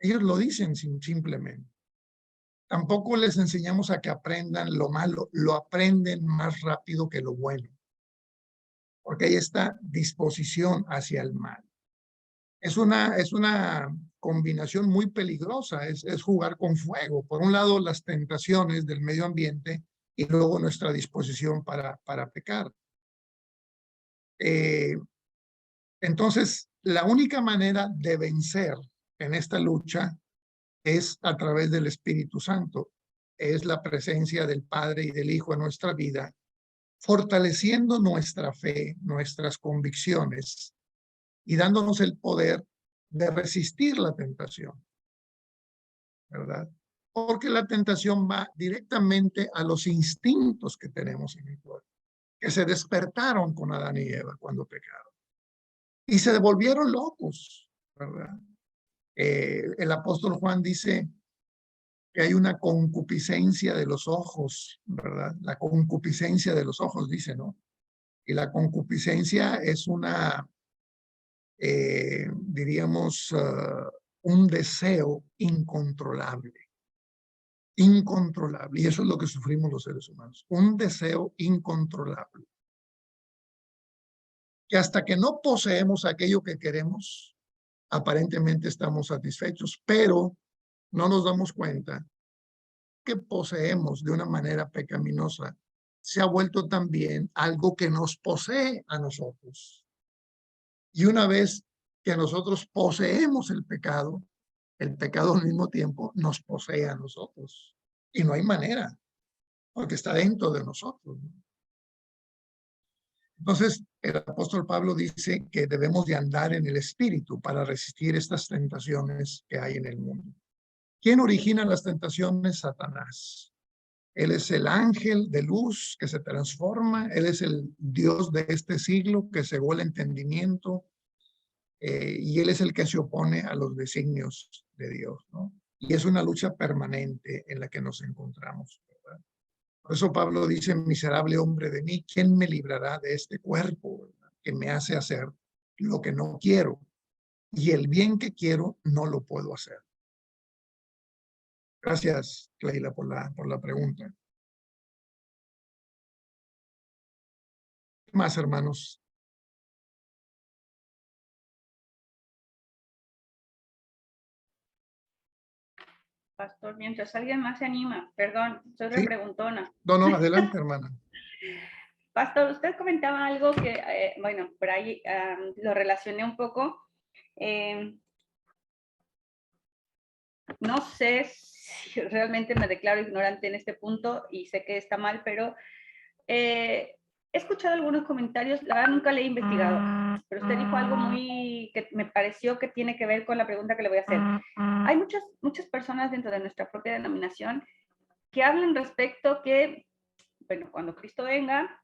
Ellos lo dicen simplemente. Tampoco les enseñamos a que aprendan lo malo. Lo aprenden más rápido que lo bueno. Porque hay esta disposición hacia el mal. Es una combinación muy peligrosa, es jugar con fuego. Por un lado, las tentaciones del medio ambiente y luego nuestra disposición para pecar. Entonces, la única manera de vencer en esta lucha es a través del Espíritu Santo. Es la presencia del Padre y del Hijo en nuestra vida, fortaleciendo nuestra fe, nuestras convicciones y dándonos el poder de resistir la tentación, ¿verdad? Porque la tentación va directamente a los instintos que tenemos en el cuerpo, que se despertaron con Adán y Eva cuando pecaron. Y se volvieron locos, ¿verdad? El apóstol Juan dice que hay una concupiscencia de los ojos, ¿verdad? La concupiscencia de los ojos, dice, ¿no? Y la concupiscencia es diríamos, un deseo incontrolable. Incontrolable. Y eso es lo que sufrimos los seres humanos. Un deseo incontrolable. Que hasta que no poseemos aquello que queremos, aparentemente estamos satisfechos, pero no nos damos cuenta que poseemos de una manera pecaminosa se ha vuelto también algo que nos posee a nosotros. Y una vez que nosotros poseemos el pecado al mismo tiempo nos posee a nosotros. Y no hay manera, porque está dentro de nosotros. Entonces, el apóstol Pablo dice que debemos de andar en el espíritu para resistir estas tentaciones que hay en el mundo. ¿Quién origina las tentaciones? Satanás. Él es el ángel de luz que se transforma, él es el Dios de este siglo que cegó el entendimiento y él es el que se opone a los designios de Dios, ¿no? Y es una lucha permanente en la que nos encontramos, ¿verdad? Por eso Pablo dice, miserable hombre de mí, ¿quién me librará de este cuerpo, ¿verdad? Que me hace hacer lo que no quiero? Y el bien que quiero no lo puedo hacer. Gracias, Cleila, por la pregunta. ¿Qué más, hermanos? Pastor, mientras alguien más se anima, perdón, soy ¿Sí? repreguntona. No, adelante, hermana. Pastor, usted comentaba algo que, bueno, por ahí lo relacioné un poco. no sé si realmente me declaro ignorante en este punto y sé que está mal, pero he escuchado algunos comentarios, la verdad nunca le he investigado, pero usted dijo algo muy que me pareció que tiene que ver con la pregunta que le voy a hacer. Hay muchas personas dentro de nuestra propia denominación que hablan respecto que, bueno, cuando Cristo venga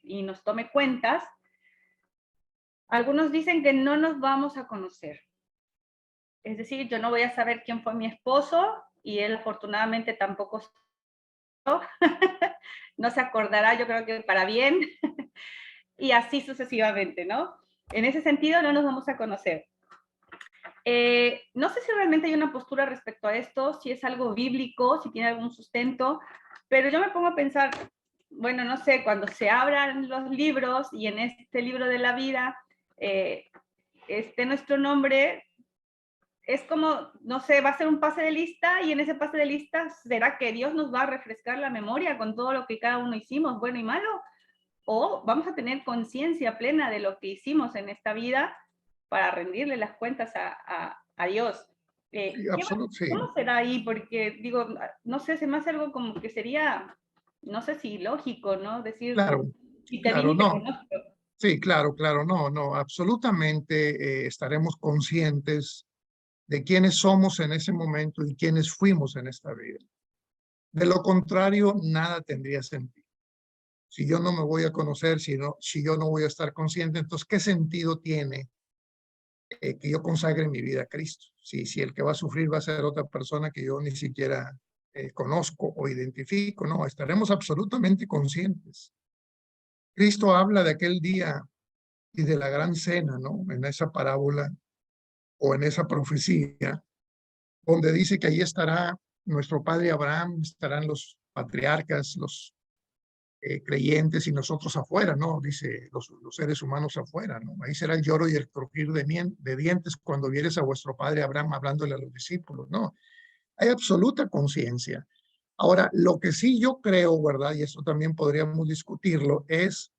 y nos tome cuentas, algunos dicen que no nos vamos a conocer. Es decir, yo no voy a saber quién fue mi esposo y él afortunadamente tampoco no se acordará, yo creo que para bien, y así sucesivamente, ¿no? En ese sentido, no nos vamos a conocer. No sé si realmente hay una postura respecto a esto, si es algo bíblico, si tiene algún sustento, pero yo me pongo a pensar, bueno, no sé, cuando se abran los libros y en este libro de la vida esté nuestro nombre, es como, no sé, va a ser un pase de lista y en ese pase de lista, ¿será que Dios nos va a refrescar la memoria con todo lo que cada uno hicimos, bueno y malo? ¿O vamos a tener conciencia plena de lo que hicimos en esta vida para rendirle las cuentas a Dios? Sí, absoluto, sí. ¿Cómo será ahí? Porque digo, no sé, se me hace algo como que sería, no sé si lógico, ¿no? Decir, Claro, si te vi claro, ni te no. conozco. Sí, claro, claro, no, no, absolutamente estaremos conscientes de quiénes somos en ese momento y quiénes fuimos en esta vida. De lo contrario, nada tendría sentido. Si yo no me voy a conocer, si yo no voy a estar consciente, entonces, ¿qué sentido tiene que yo consagre mi vida a Cristo? Si el que va a sufrir va a ser otra persona que yo ni siquiera conozco o identifico, no, estaremos absolutamente conscientes. Cristo habla de aquel día y de la gran cena, ¿no? En esa parábola o en esa profecía, donde dice que allí estará nuestro padre Abraham, estarán los patriarcas, los creyentes y nosotros afuera, ¿no? Dice los seres humanos afuera, ¿no? Ahí será el lloro y el crujir de dientes cuando vieres a vuestro padre Abraham hablándole a los discípulos, ¿no? Hay absoluta conciencia. Ahora, lo que sí yo creo, ¿verdad? Y esto también podríamos discutirlo, es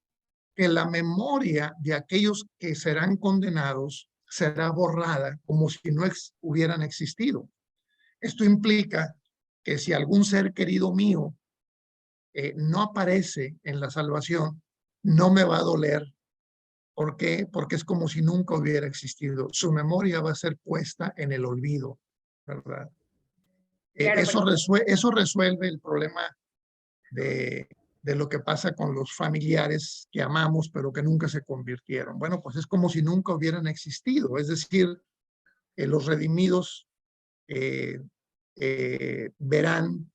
que la memoria de aquellos que serán condenados será borrada como si no hubieran existido. Esto implica que si algún ser querido mío no aparece en la salvación, no me va a doler. ¿Por qué? Porque es como si nunca hubiera existido. Su memoria va a ser puesta en el olvido, ¿verdad? Claro, Eso resuelve el problema de, de lo que pasa con los familiares que amamos, pero que nunca se convirtieron. Bueno, pues es como si nunca hubieran existido. Es decir, los redimidos verán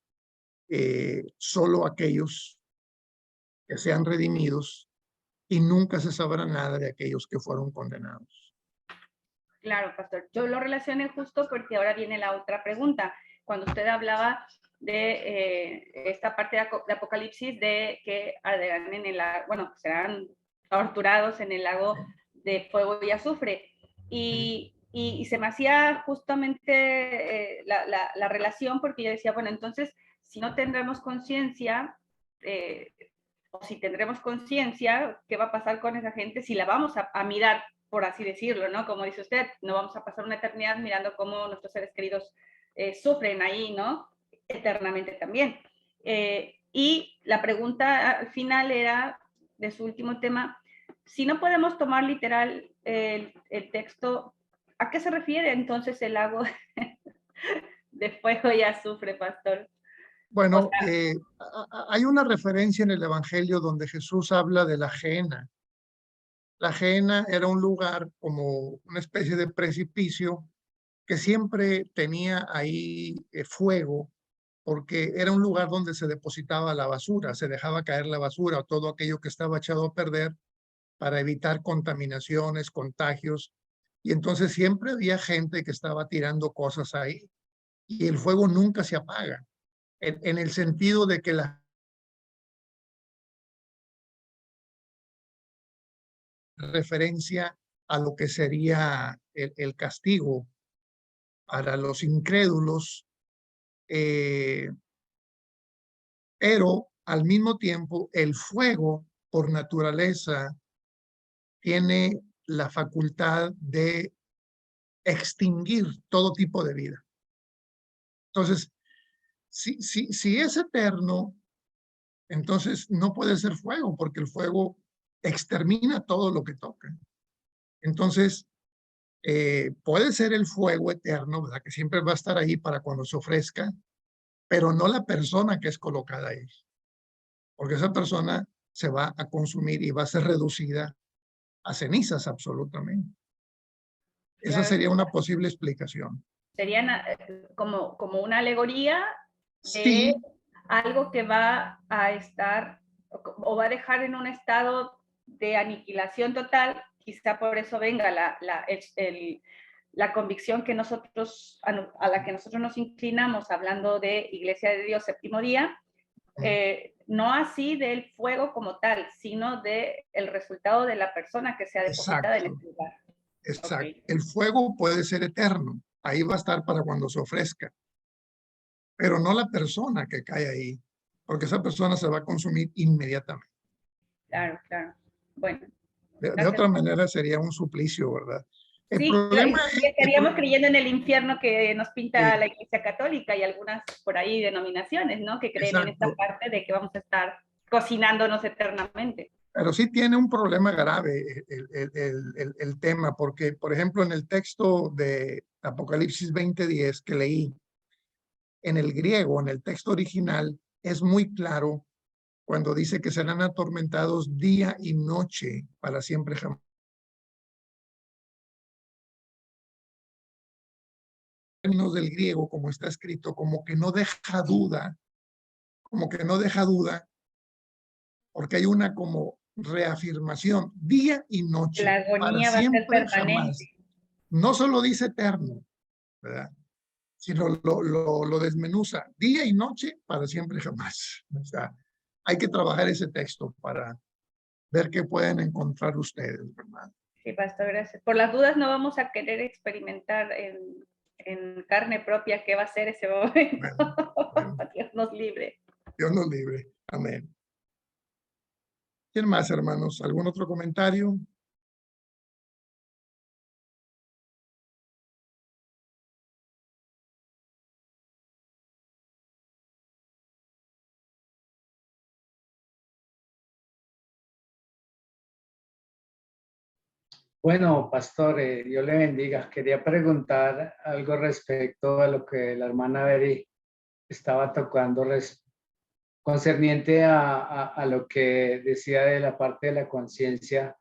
solo aquellos que sean redimidos y nunca se sabrá nada de aquellos que fueron condenados. claro, pastor. Yo lo relacioné justo porque ahora viene la otra pregunta. Cuando usted hablaba de esta parte de Apocalipsis, de que arderán en el lago, bueno, serán torturados en el lago de fuego y azufre. Y se me hacía justamente la relación porque yo decía, bueno, entonces, si no tendremos conciencia, o si tendremos conciencia, ¿qué va a pasar con esa gente si la vamos a mirar, por así decirlo, ¿no? Como dice usted, no vamos a pasar una eternidad mirando cómo nuestros seres queridos sufren ahí, ¿no? Eternamente también. Y la pregunta al final era, de su último tema, si no podemos tomar literal el texto, ¿a qué se refiere entonces el lago de fuego y azufre, pastor? O Bueno, sea, hay una referencia en el Evangelio donde Jesús habla de la Gehenna. La Gehenna era un lugar como una especie de precipicio que siempre tenía ahí fuego porque era un lugar donde se depositaba la basura, se dejaba caer la basura o todo aquello que estaba echado a perder para evitar contaminaciones, contagios. Y entonces siempre había gente que estaba tirando cosas ahí y el fuego nunca se apaga, en el sentido de que la referencia a lo que sería el castigo para los incrédulos, eh, pero al mismo tiempo el fuego por naturaleza tiene la facultad de extinguir todo tipo de vida. Entonces, si es eterno, entonces no puede ser fuego, porque el fuego extermina todo lo que toca. Entonces, puede ser el fuego eterno, ¿verdad? Que siempre va a estar ahí para cuando se ofrezca, pero no la persona que es colocada ahí, porque esa persona se va a consumir y va a ser reducida a cenizas absolutamente. Esa Claro, sería una posible explicación. serían como una alegoría de Sí, algo que va a estar o va a dejar en un estado de aniquilación total, quizá por eso venga la convicción que nosotros, a la que nosotros nos inclinamos hablando de Iglesia de Dios séptimo día, no así del fuego como tal, sino del resultado de la persona que sea depositada en exacto, este lugar. exacto. Okay. El fuego puede ser eterno, ahí va a estar para cuando se ofrezca, pero no la persona que cae ahí, porque esa persona se va a consumir inmediatamente. Claro, claro. Bueno, De gracias. otra manera sería un suplicio, ¿verdad? El Sí, problema sí, es, estaríamos creyendo en el infierno que nos pinta sí, la Iglesia Católica y algunas por ahí denominaciones, ¿no? Que creen en esta exacto, parte de que vamos a estar cocinándonos eternamente. pero sí tiene un problema grave el tema, porque, por ejemplo, en el texto de Apocalipsis 20:10 que leí, en el griego, en el texto original, es muy claro cuando dice que serán atormentados día y noche para siempre jamás. En términos del griego, como está escrito, como que no deja duda, como que no deja duda, porque hay una como reafirmación, día y La noche, para agonía va a ser siempre permanente. jamás. No solo dice eterno, ¿verdad? Sino lo desmenuza, día y noche, para siempre jamás. O sea, hay que trabajar ese texto para ver qué pueden encontrar ustedes, ¿verdad? Sí, pastor, gracias. Por las dudas no vamos a querer experimentar en carne propia qué va a ser ese momento. Bueno, bueno, Dios nos libre. Dios nos libre. Amén. ¿Quién más, hermanos? ¿Algún otro comentario? Bueno, pastor, Dios le bendiga. Quería preguntar algo respecto a lo que la hermana Beri estaba tocando concerniente a lo que decía de la parte de la conciencia,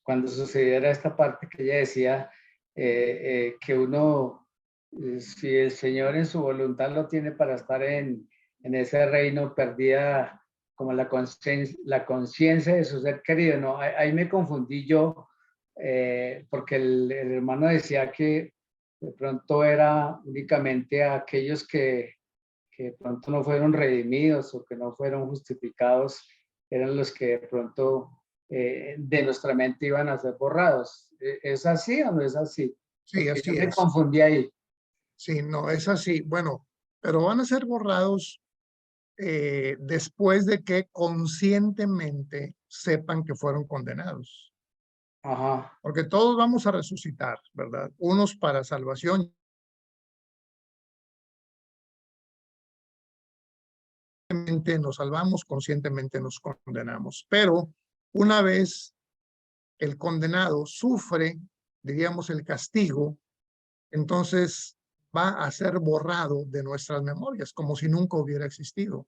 cuando sucediera esta parte que ella decía que uno, si el Señor en su voluntad lo tiene para estar en ese reino, perdía como la conciencia de su ser querido. No, ahí me confundí yo, porque el hermano decía que de pronto era únicamente a aquellos que de pronto no fueron redimidos o que no fueron justificados, eran los que de pronto de nuestra mente iban a ser borrados. ¿Es así o no es así? Sí, Porque yo así me es. confundí ahí. Sí, no, es así. Bueno, pero van a ser borrados después de que conscientemente sepan que fueron condenados. Ajá. Porque todos vamos a resucitar, ¿verdad? Unos para salvación. Nos salvamos, conscientemente nos condenamos. Pero una vez el condenado sufre, diríamos, el castigo, entonces va a ser borrado de nuestras memorias, como si nunca hubiera existido.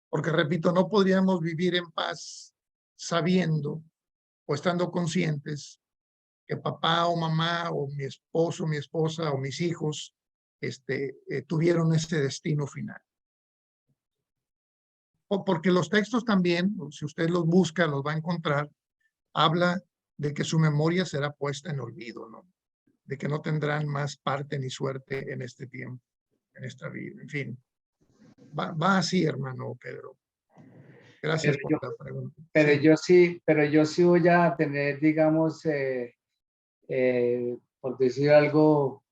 Porque, repito, no podríamos vivir en paz sabiendo o estando conscientes que papá o mamá o mi esposo, mi esposa o mis hijos tuvieron ese destino final. Porque los textos también, si usted los busca, los va a encontrar, habla de que su memoria será puesta en olvido, ¿no? De que no tendrán más parte ni suerte en este tiempo, en esta vida. En fin, va así, hermano Pedro. Gracias Pero por yo, la pregunta. pero Sí, yo sí, pero yo sí voy a tener, digamos, por decir algo,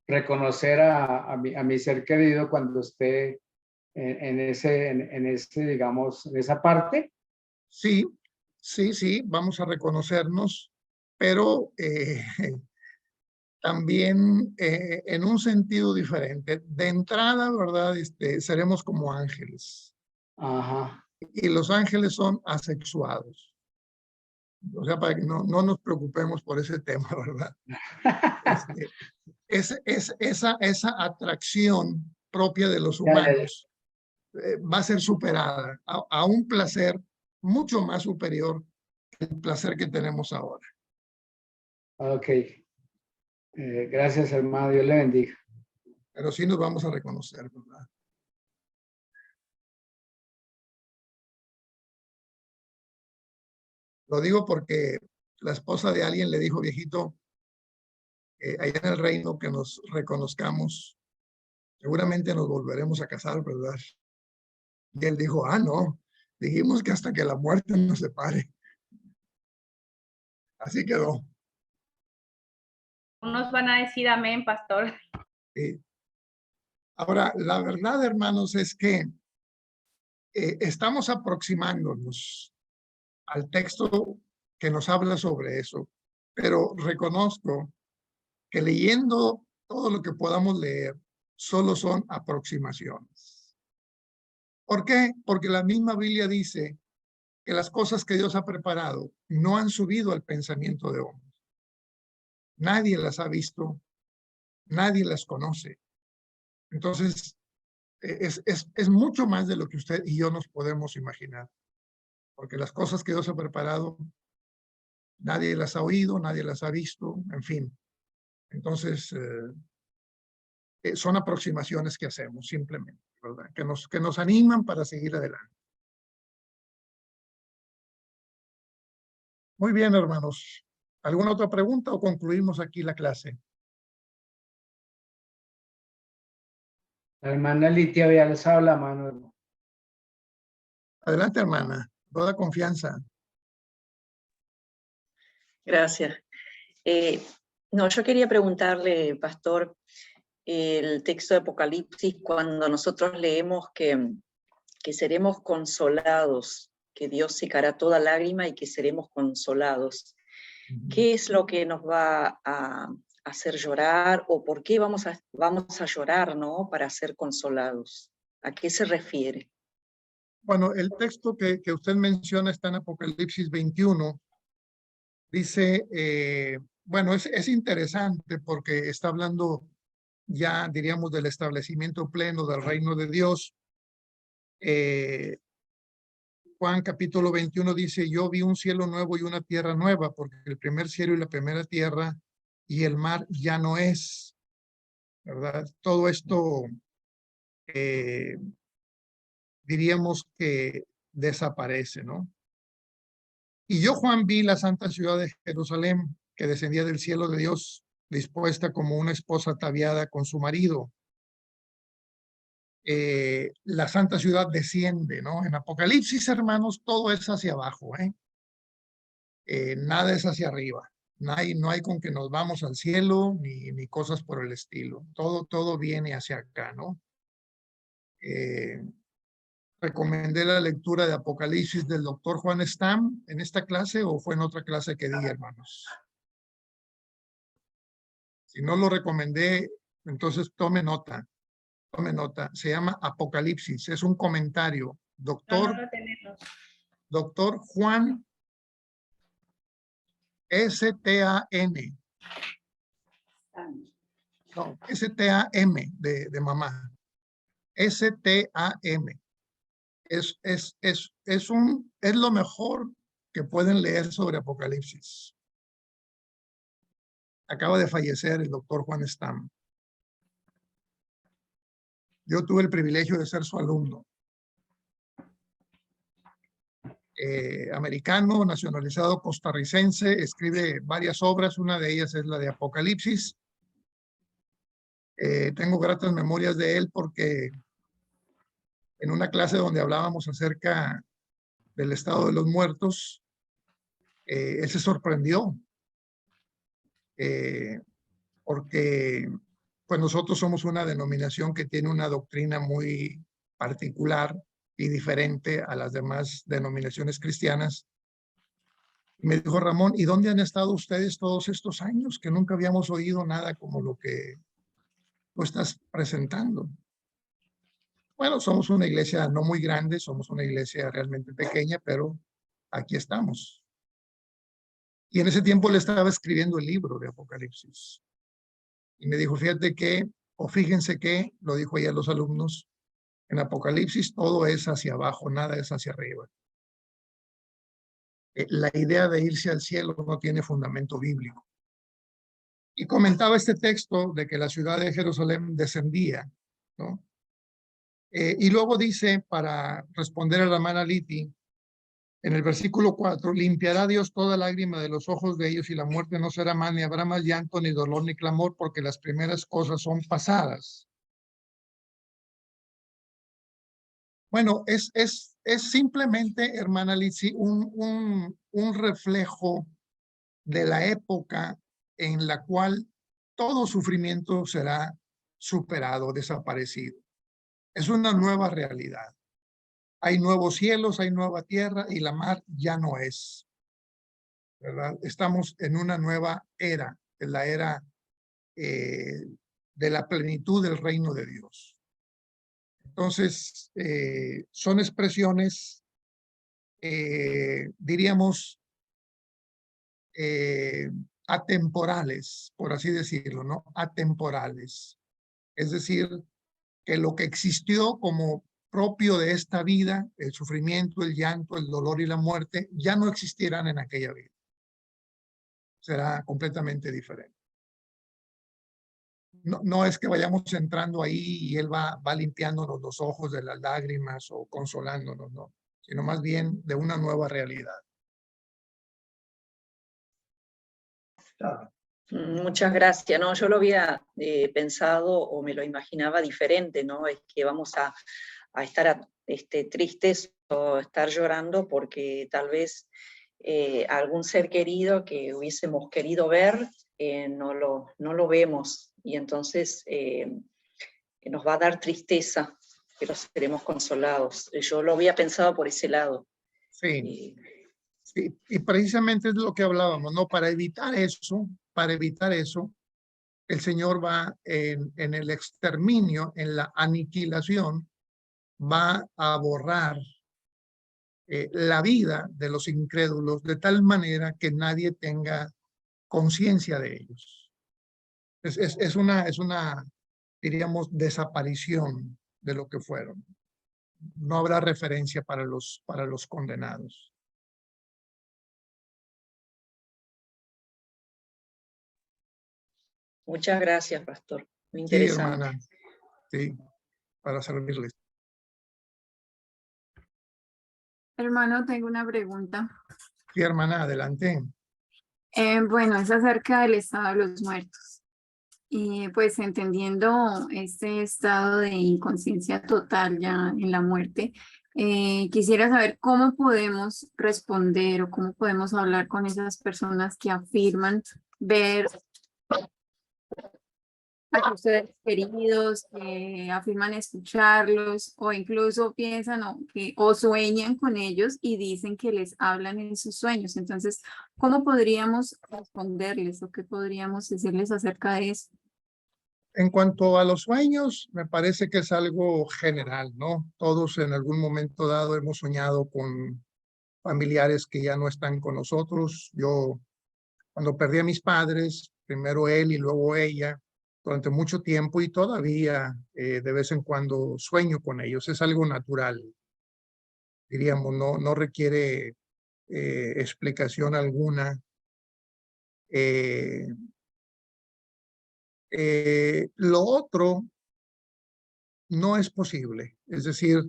reconocer a mi ser querido cuando esté en ese, digamos, en esa parte. sí, sí, vamos a reconocernos, pero también en un sentido diferente. De entrada, ¿verdad? Seremos como ángeles. Ajá. Y los ángeles son asexuados. O sea, para que no nos preocupemos por ese tema, ¿verdad? Esa atracción propia de los Ya, ya, ya. humanos va a ser superada a un placer mucho más superior que el placer que tenemos ahora. Ok. Gracias, hermano. Dios le bendiga. Pero sí nos vamos a reconocer, ¿verdad? Lo digo porque la esposa de alguien le dijo, viejito, allá en el reino que nos reconozcamos, seguramente nos volveremos a casar, ¿verdad? Y él dijo, no, dijimos que hasta que la muerte nos separe. Así quedó. Unos van a decir amén, pastor. Sí. Ahora, la verdad, hermanos, es que estamos aproximándonos al texto que nos habla sobre eso, pero reconozco que leyendo todo lo que podamos leer, solo son aproximaciones. ¿Por qué? Porque la misma Biblia dice que las cosas que Dios ha preparado no han subido al pensamiento de hombres. Nadie las ha visto, nadie las conoce. Entonces, es mucho más de lo que usted y yo nos podemos imaginar. Porque las cosas que Dios ha preparado, nadie las ha oído, nadie las ha visto, en fin. Entonces, son aproximaciones que hacemos simplemente, ¿verdad? Que nos animan para seguir adelante. Muy bien, hermanos. ¿Alguna otra pregunta o concluimos aquí la clase? La hermana Litia había alzado la mano, hermano. Adelante, hermana. Toda confianza. Gracias. No, yo quería preguntarle, pastor, el texto de Apocalipsis, cuando nosotros leemos que seremos consolados, que Dios secará toda lágrima y que seremos consolados. ¿Qué es lo que nos va a hacer llorar o por qué vamos a llorar, ¿no? Para ser consolados. ¿A qué se refiere? Bueno, el texto que usted menciona está en Apocalipsis 21. Dice, bueno, es interesante porque está hablando ya, diríamos, del establecimiento pleno del reino de Dios. Juan capítulo 21 dice, yo vi un cielo nuevo y una tierra nueva, porque el primer cielo y la primera tierra y el mar ya no es, ¿verdad? Todo esto diríamos que desaparece, ¿no? Y yo, Juan, vi la santa ciudad de Jerusalén, que descendía del cielo de Dios, dispuesta como una esposa ataviada con su marido. La santa ciudad desciende, ¿no? En Apocalipsis, hermanos, todo es hacia abajo, ¿eh? Nada es hacia arriba. No hay con que nos vamos al cielo ni cosas por el estilo. Todo viene hacia acá, ¿no? Recomendé la lectura de Apocalipsis del doctor Juan Stam en esta clase o fue en otra clase que di, hermanos. Si no lo recomendé, entonces tome nota. Tome nota. Se llama Apocalipsis. Es un comentario. No lo tenemos. Doctor Juan S-T-A-N. No, S-T-A-M de mamá. S-T-A-M. Es lo mejor que pueden leer sobre Apocalipsis. Acaba de fallecer el doctor Juan Stam. Yo tuve el privilegio de ser su alumno. Americano, nacionalizado costarricense, escribe varias obras, una de ellas es la de Apocalipsis. Tengo gratas memorias de él porque en una clase donde hablábamos acerca del estado de los muertos, él se sorprendió porque pues nosotros somos una denominación que tiene una doctrina muy particular y diferente a las demás denominaciones cristianas. Y me dijo, Ramón, ¿y dónde han estado ustedes todos estos años? Que nunca habíamos oído nada como lo que tú estás presentando. Bueno, somos una iglesia no muy grande, somos una iglesia realmente pequeña, pero aquí estamos. Y en ese tiempo le estaba escribiendo el libro de Apocalipsis. Y me dijo, fíjate que, o fíjense que, lo dijo ella a los alumnos, en Apocalipsis todo es hacia abajo, nada es hacia arriba. La idea de irse al cielo no tiene fundamento bíblico. Y comentaba este texto de que la ciudad de Jerusalén descendía, ¿no? Y luego dice, para responder a la hermana Liti, en el versículo 4, limpiará Dios toda lágrima de los ojos de ellos y la muerte no será más, ni habrá más llanto, ni dolor, ni clamor, porque las primeras cosas son pasadas. Bueno, es simplemente, hermana Lizzy, un reflejo de la época en la cual todo sufrimiento será superado, desaparecido. Es una nueva realidad. Hay nuevos cielos, hay nueva tierra y la mar ya no es, ¿verdad? Estamos en una nueva era, en la era de la plenitud del reino de Dios. Entonces, son expresiones, diríamos, atemporales, por así decirlo, ¿no? Atemporales. Es decir, que lo que existió como propio de esta vida, el sufrimiento, el llanto, el dolor y la muerte, ya no existirán en aquella vida. Será completamente diferente. No es que vayamos entrando ahí y Él va limpiándonos los ojos de las lágrimas o consolándonos, no, sino más bien de una nueva realidad. Muchas gracias. No, yo lo había pensado o me lo imaginaba diferente, ¿no? Es que vamos a estar tristes o estar llorando porque tal vez algún ser querido que hubiésemos querido ver no lo vemos y entonces nos va a dar tristeza, pero seremos consolados. Yo lo había pensado por ese lado. Sí. Sí, y precisamente es lo que hablábamos, ¿no? Para evitar eso, el Señor va en el exterminio, en la aniquilación, va a borrar la vida de los incrédulos de tal manera que nadie tenga conciencia de ellos. Es una, diríamos, desaparición de lo que fueron. No habrá referencia para los condenados. Muchas gracias, pastor. Muy Sí, interesante. hermana. Sí, para servirles. Hermano, tengo una pregunta. Sí, hermana, adelante. Bueno, es acerca del estado de los muertos. Y pues entendiendo este estado de inconsciencia total ya en la muerte, quisiera saber cómo podemos responder o cómo podemos hablar con esas personas que afirman ver a sus seres queridos, que afirman escucharlos o incluso piensan o sueñan con ellos y dicen que les hablan en sus sueños. Entonces, ¿cómo podríamos responderles o qué podríamos decirles acerca de eso? En cuanto a los sueños, me parece que es algo general, ¿no? Todos en algún momento dado hemos soñado con familiares que ya no están con nosotros. Yo, cuando perdí a mis padres, primero él y luego ella, durante mucho tiempo y todavía de vez en cuando sueño con ellos. Es algo natural, diríamos, no requiere explicación alguna. Lo otro no es posible, es decir,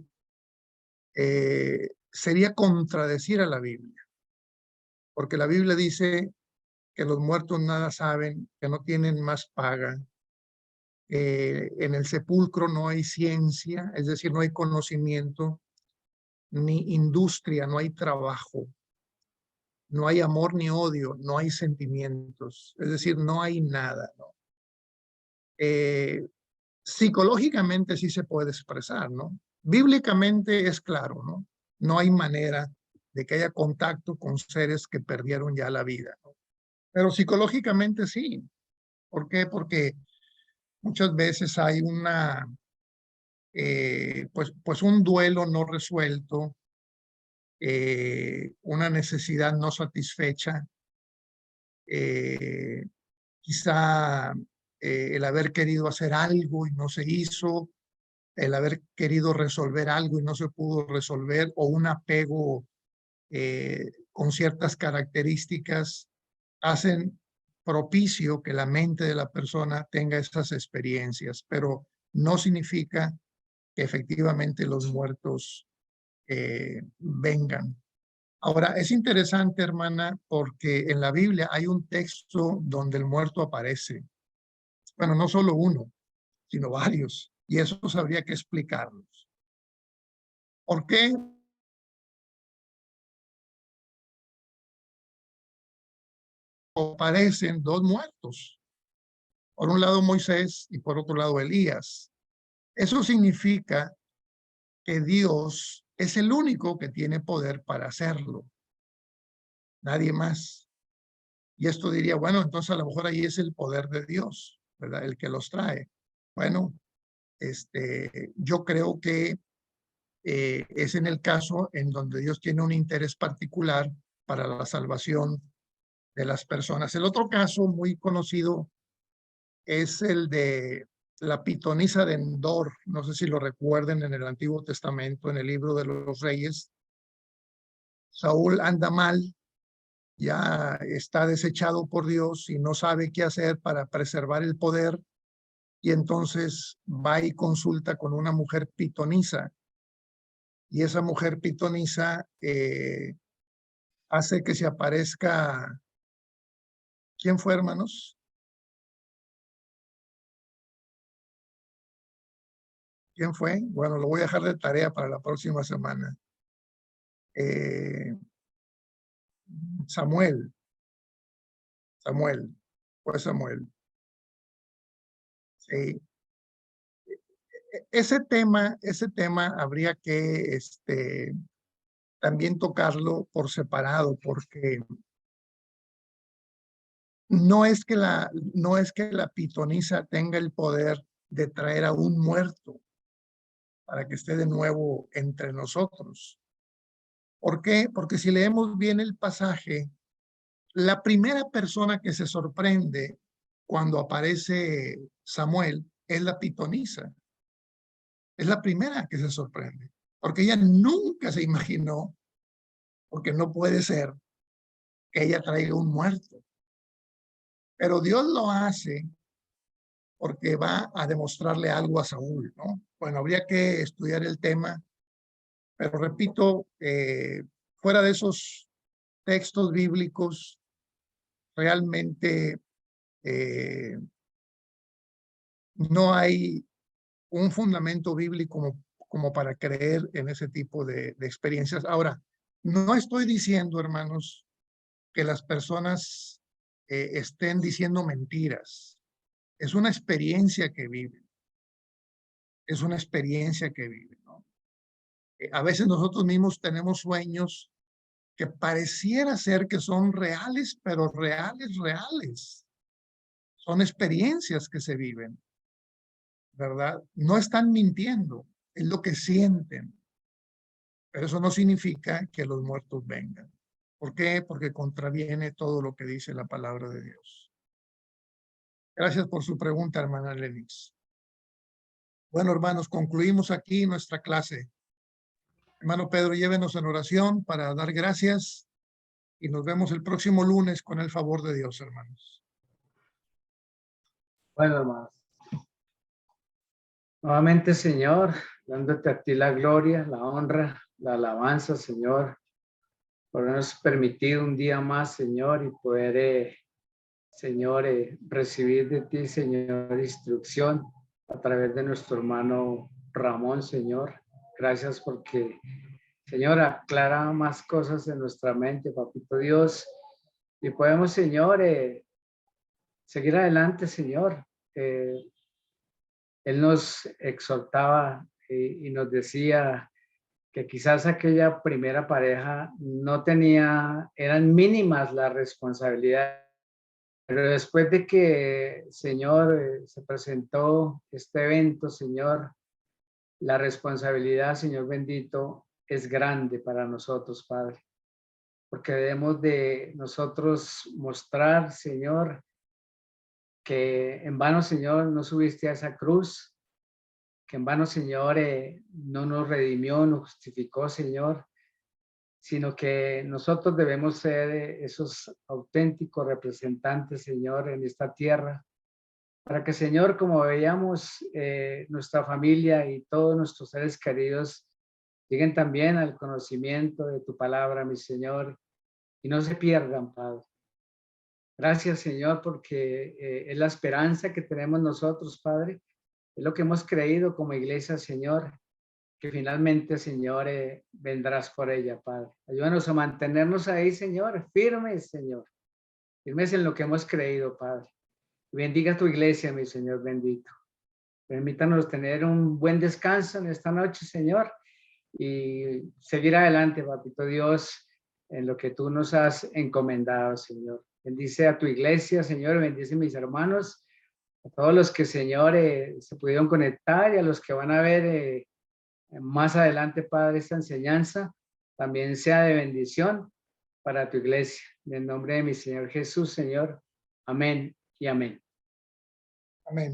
sería contradecir a la Biblia, porque la Biblia dice que los muertos nada saben, que no tienen más paga. En el sepulcro no hay ciencia, es decir, no hay conocimiento, ni industria, no hay trabajo, no hay amor ni odio, no hay sentimientos, es decir, no hay nada, ¿no? Psicológicamente sí se puede expresar, ¿no? Bíblicamente es claro, ¿no? No hay manera que haya contacto con seres que perdieron ya la vida, ¿no? Pero psicológicamente sí. ¿Por qué? Porque muchas veces hay pues un duelo no resuelto, una necesidad no satisfecha, quizá el haber querido hacer algo y no se hizo, el haber querido resolver algo y no se pudo resolver, o un apego con ciertas características hacen propicio que la mente de la persona tenga esas experiencias, pero no significa que efectivamente los muertos vengan. Ahora, es interesante, hermana, porque en la Biblia hay un texto donde el muerto aparece. Bueno, no solo uno, sino varios, y eso habría que explicarlos. ¿Por qué? Aparecen dos muertos. Por un lado Moisés y por otro lado Elías. Eso significa que Dios es el único que tiene poder para hacerlo. Nadie más. Y esto diría, bueno, entonces a lo mejor ahí es el poder de Dios, ¿verdad? El que los trae. Bueno, yo creo que es en el caso en donde Dios tiene un interés particular para la salvación de las personas. El otro caso muy conocido es el de la pitonisa de Endor. No sé si lo recuerden en el Antiguo Testamento, en el libro de los Reyes. Saúl anda mal, ya está desechado por Dios y no sabe qué hacer para preservar el poder. Y entonces va y consulta con una mujer pitonisa. Y esa mujer pitonisa hace que se aparezca. ¿Quién fue, hermanos? ¿Quién fue? Bueno, lo voy a dejar de tarea para la próxima semana. Samuel. Fue Samuel. Sí. Ese tema habría que también tocarlo por separado, porque no es que la pitonisa tenga el poder de traer a un muerto para que esté de nuevo entre nosotros. ¿Por qué? Porque si leemos bien el pasaje, la primera persona que se sorprende cuando aparece Samuel es la pitonisa. Es la primera que se sorprende, porque ella nunca se imaginó, porque no puede ser que ella traiga un muerto. Pero Dios lo hace porque va a demostrarle algo a Saúl, ¿no? Bueno, habría que estudiar el tema, pero repito, fuera de esos textos bíblicos, realmente no hay un fundamento bíblico como para creer en ese tipo de experiencias. Ahora, no estoy diciendo, hermanos, que las personas estén diciendo mentiras. Es una experiencia que viven. Es una experiencia que viven, ¿no? A veces nosotros mismos tenemos sueños que pareciera ser que son reales, pero reales. Son experiencias que se viven, ¿verdad? No están mintiendo, es lo que sienten. Pero eso no significa que los muertos vengan. ¿Por qué? Porque contraviene todo lo que dice la palabra de Dios. Gracias por su pregunta, hermana Lenix. Bueno, hermanos, concluimos aquí nuestra clase. Hermano Pedro, llévenos en oración para dar gracias y nos vemos el próximo lunes con el favor de Dios, hermanos. Bueno, hermanos. Nuevamente, Señor, dándote a ti la gloria, la honra, la alabanza, Señor, por habernos permitido un día más, Señor, y poder, Señor, recibir de ti, Señor, instrucción a través de nuestro hermano Ramón, Señor. Gracias porque, Señor, aclara más cosas en nuestra mente, Papito Dios, y podemos, Señor, seguir adelante, Señor. Él nos exhortaba y nos decía que quizás aquella primera pareja no tenía, eran mínimas las responsabilidades, pero después de que, Señor, se presentó este evento, Señor, la responsabilidad, Señor bendito, es grande para nosotros, Padre, porque debemos de nosotros mostrar, Señor, que en vano, Señor, no subiste a esa cruz, que en vano, Señor, no nos redimió, nos justificó, Señor, sino que nosotros debemos ser esos auténticos representantes, Señor, en esta tierra, para que, Señor, como veíamos, nuestra familia y todos nuestros seres queridos lleguen también al conocimiento de tu palabra, mi Señor, y no se pierdan, Padre. Gracias, Señor, porque es la esperanza que tenemos nosotros, Padre. Es lo que hemos creído como iglesia, Señor, que finalmente, Señor, vendrás por ella, Padre. Ayúdanos a mantenernos ahí, Señor, firmes, Señor. Firmes en lo que hemos creído, Padre. Bendiga tu iglesia, mi Señor bendito. Permítanos tener un buen descanso en esta noche, Señor, y seguir adelante, Papito Dios, en lo que tú nos has encomendado, Señor. Bendice a tu iglesia, Señor, bendice a mis hermanos, a todos los que, Señor, se pudieron conectar y a los que van a ver más adelante, Padre, esta enseñanza, también sea de bendición para tu iglesia. En el nombre de mi Señor Jesús, Señor. Amén y amén. Amén.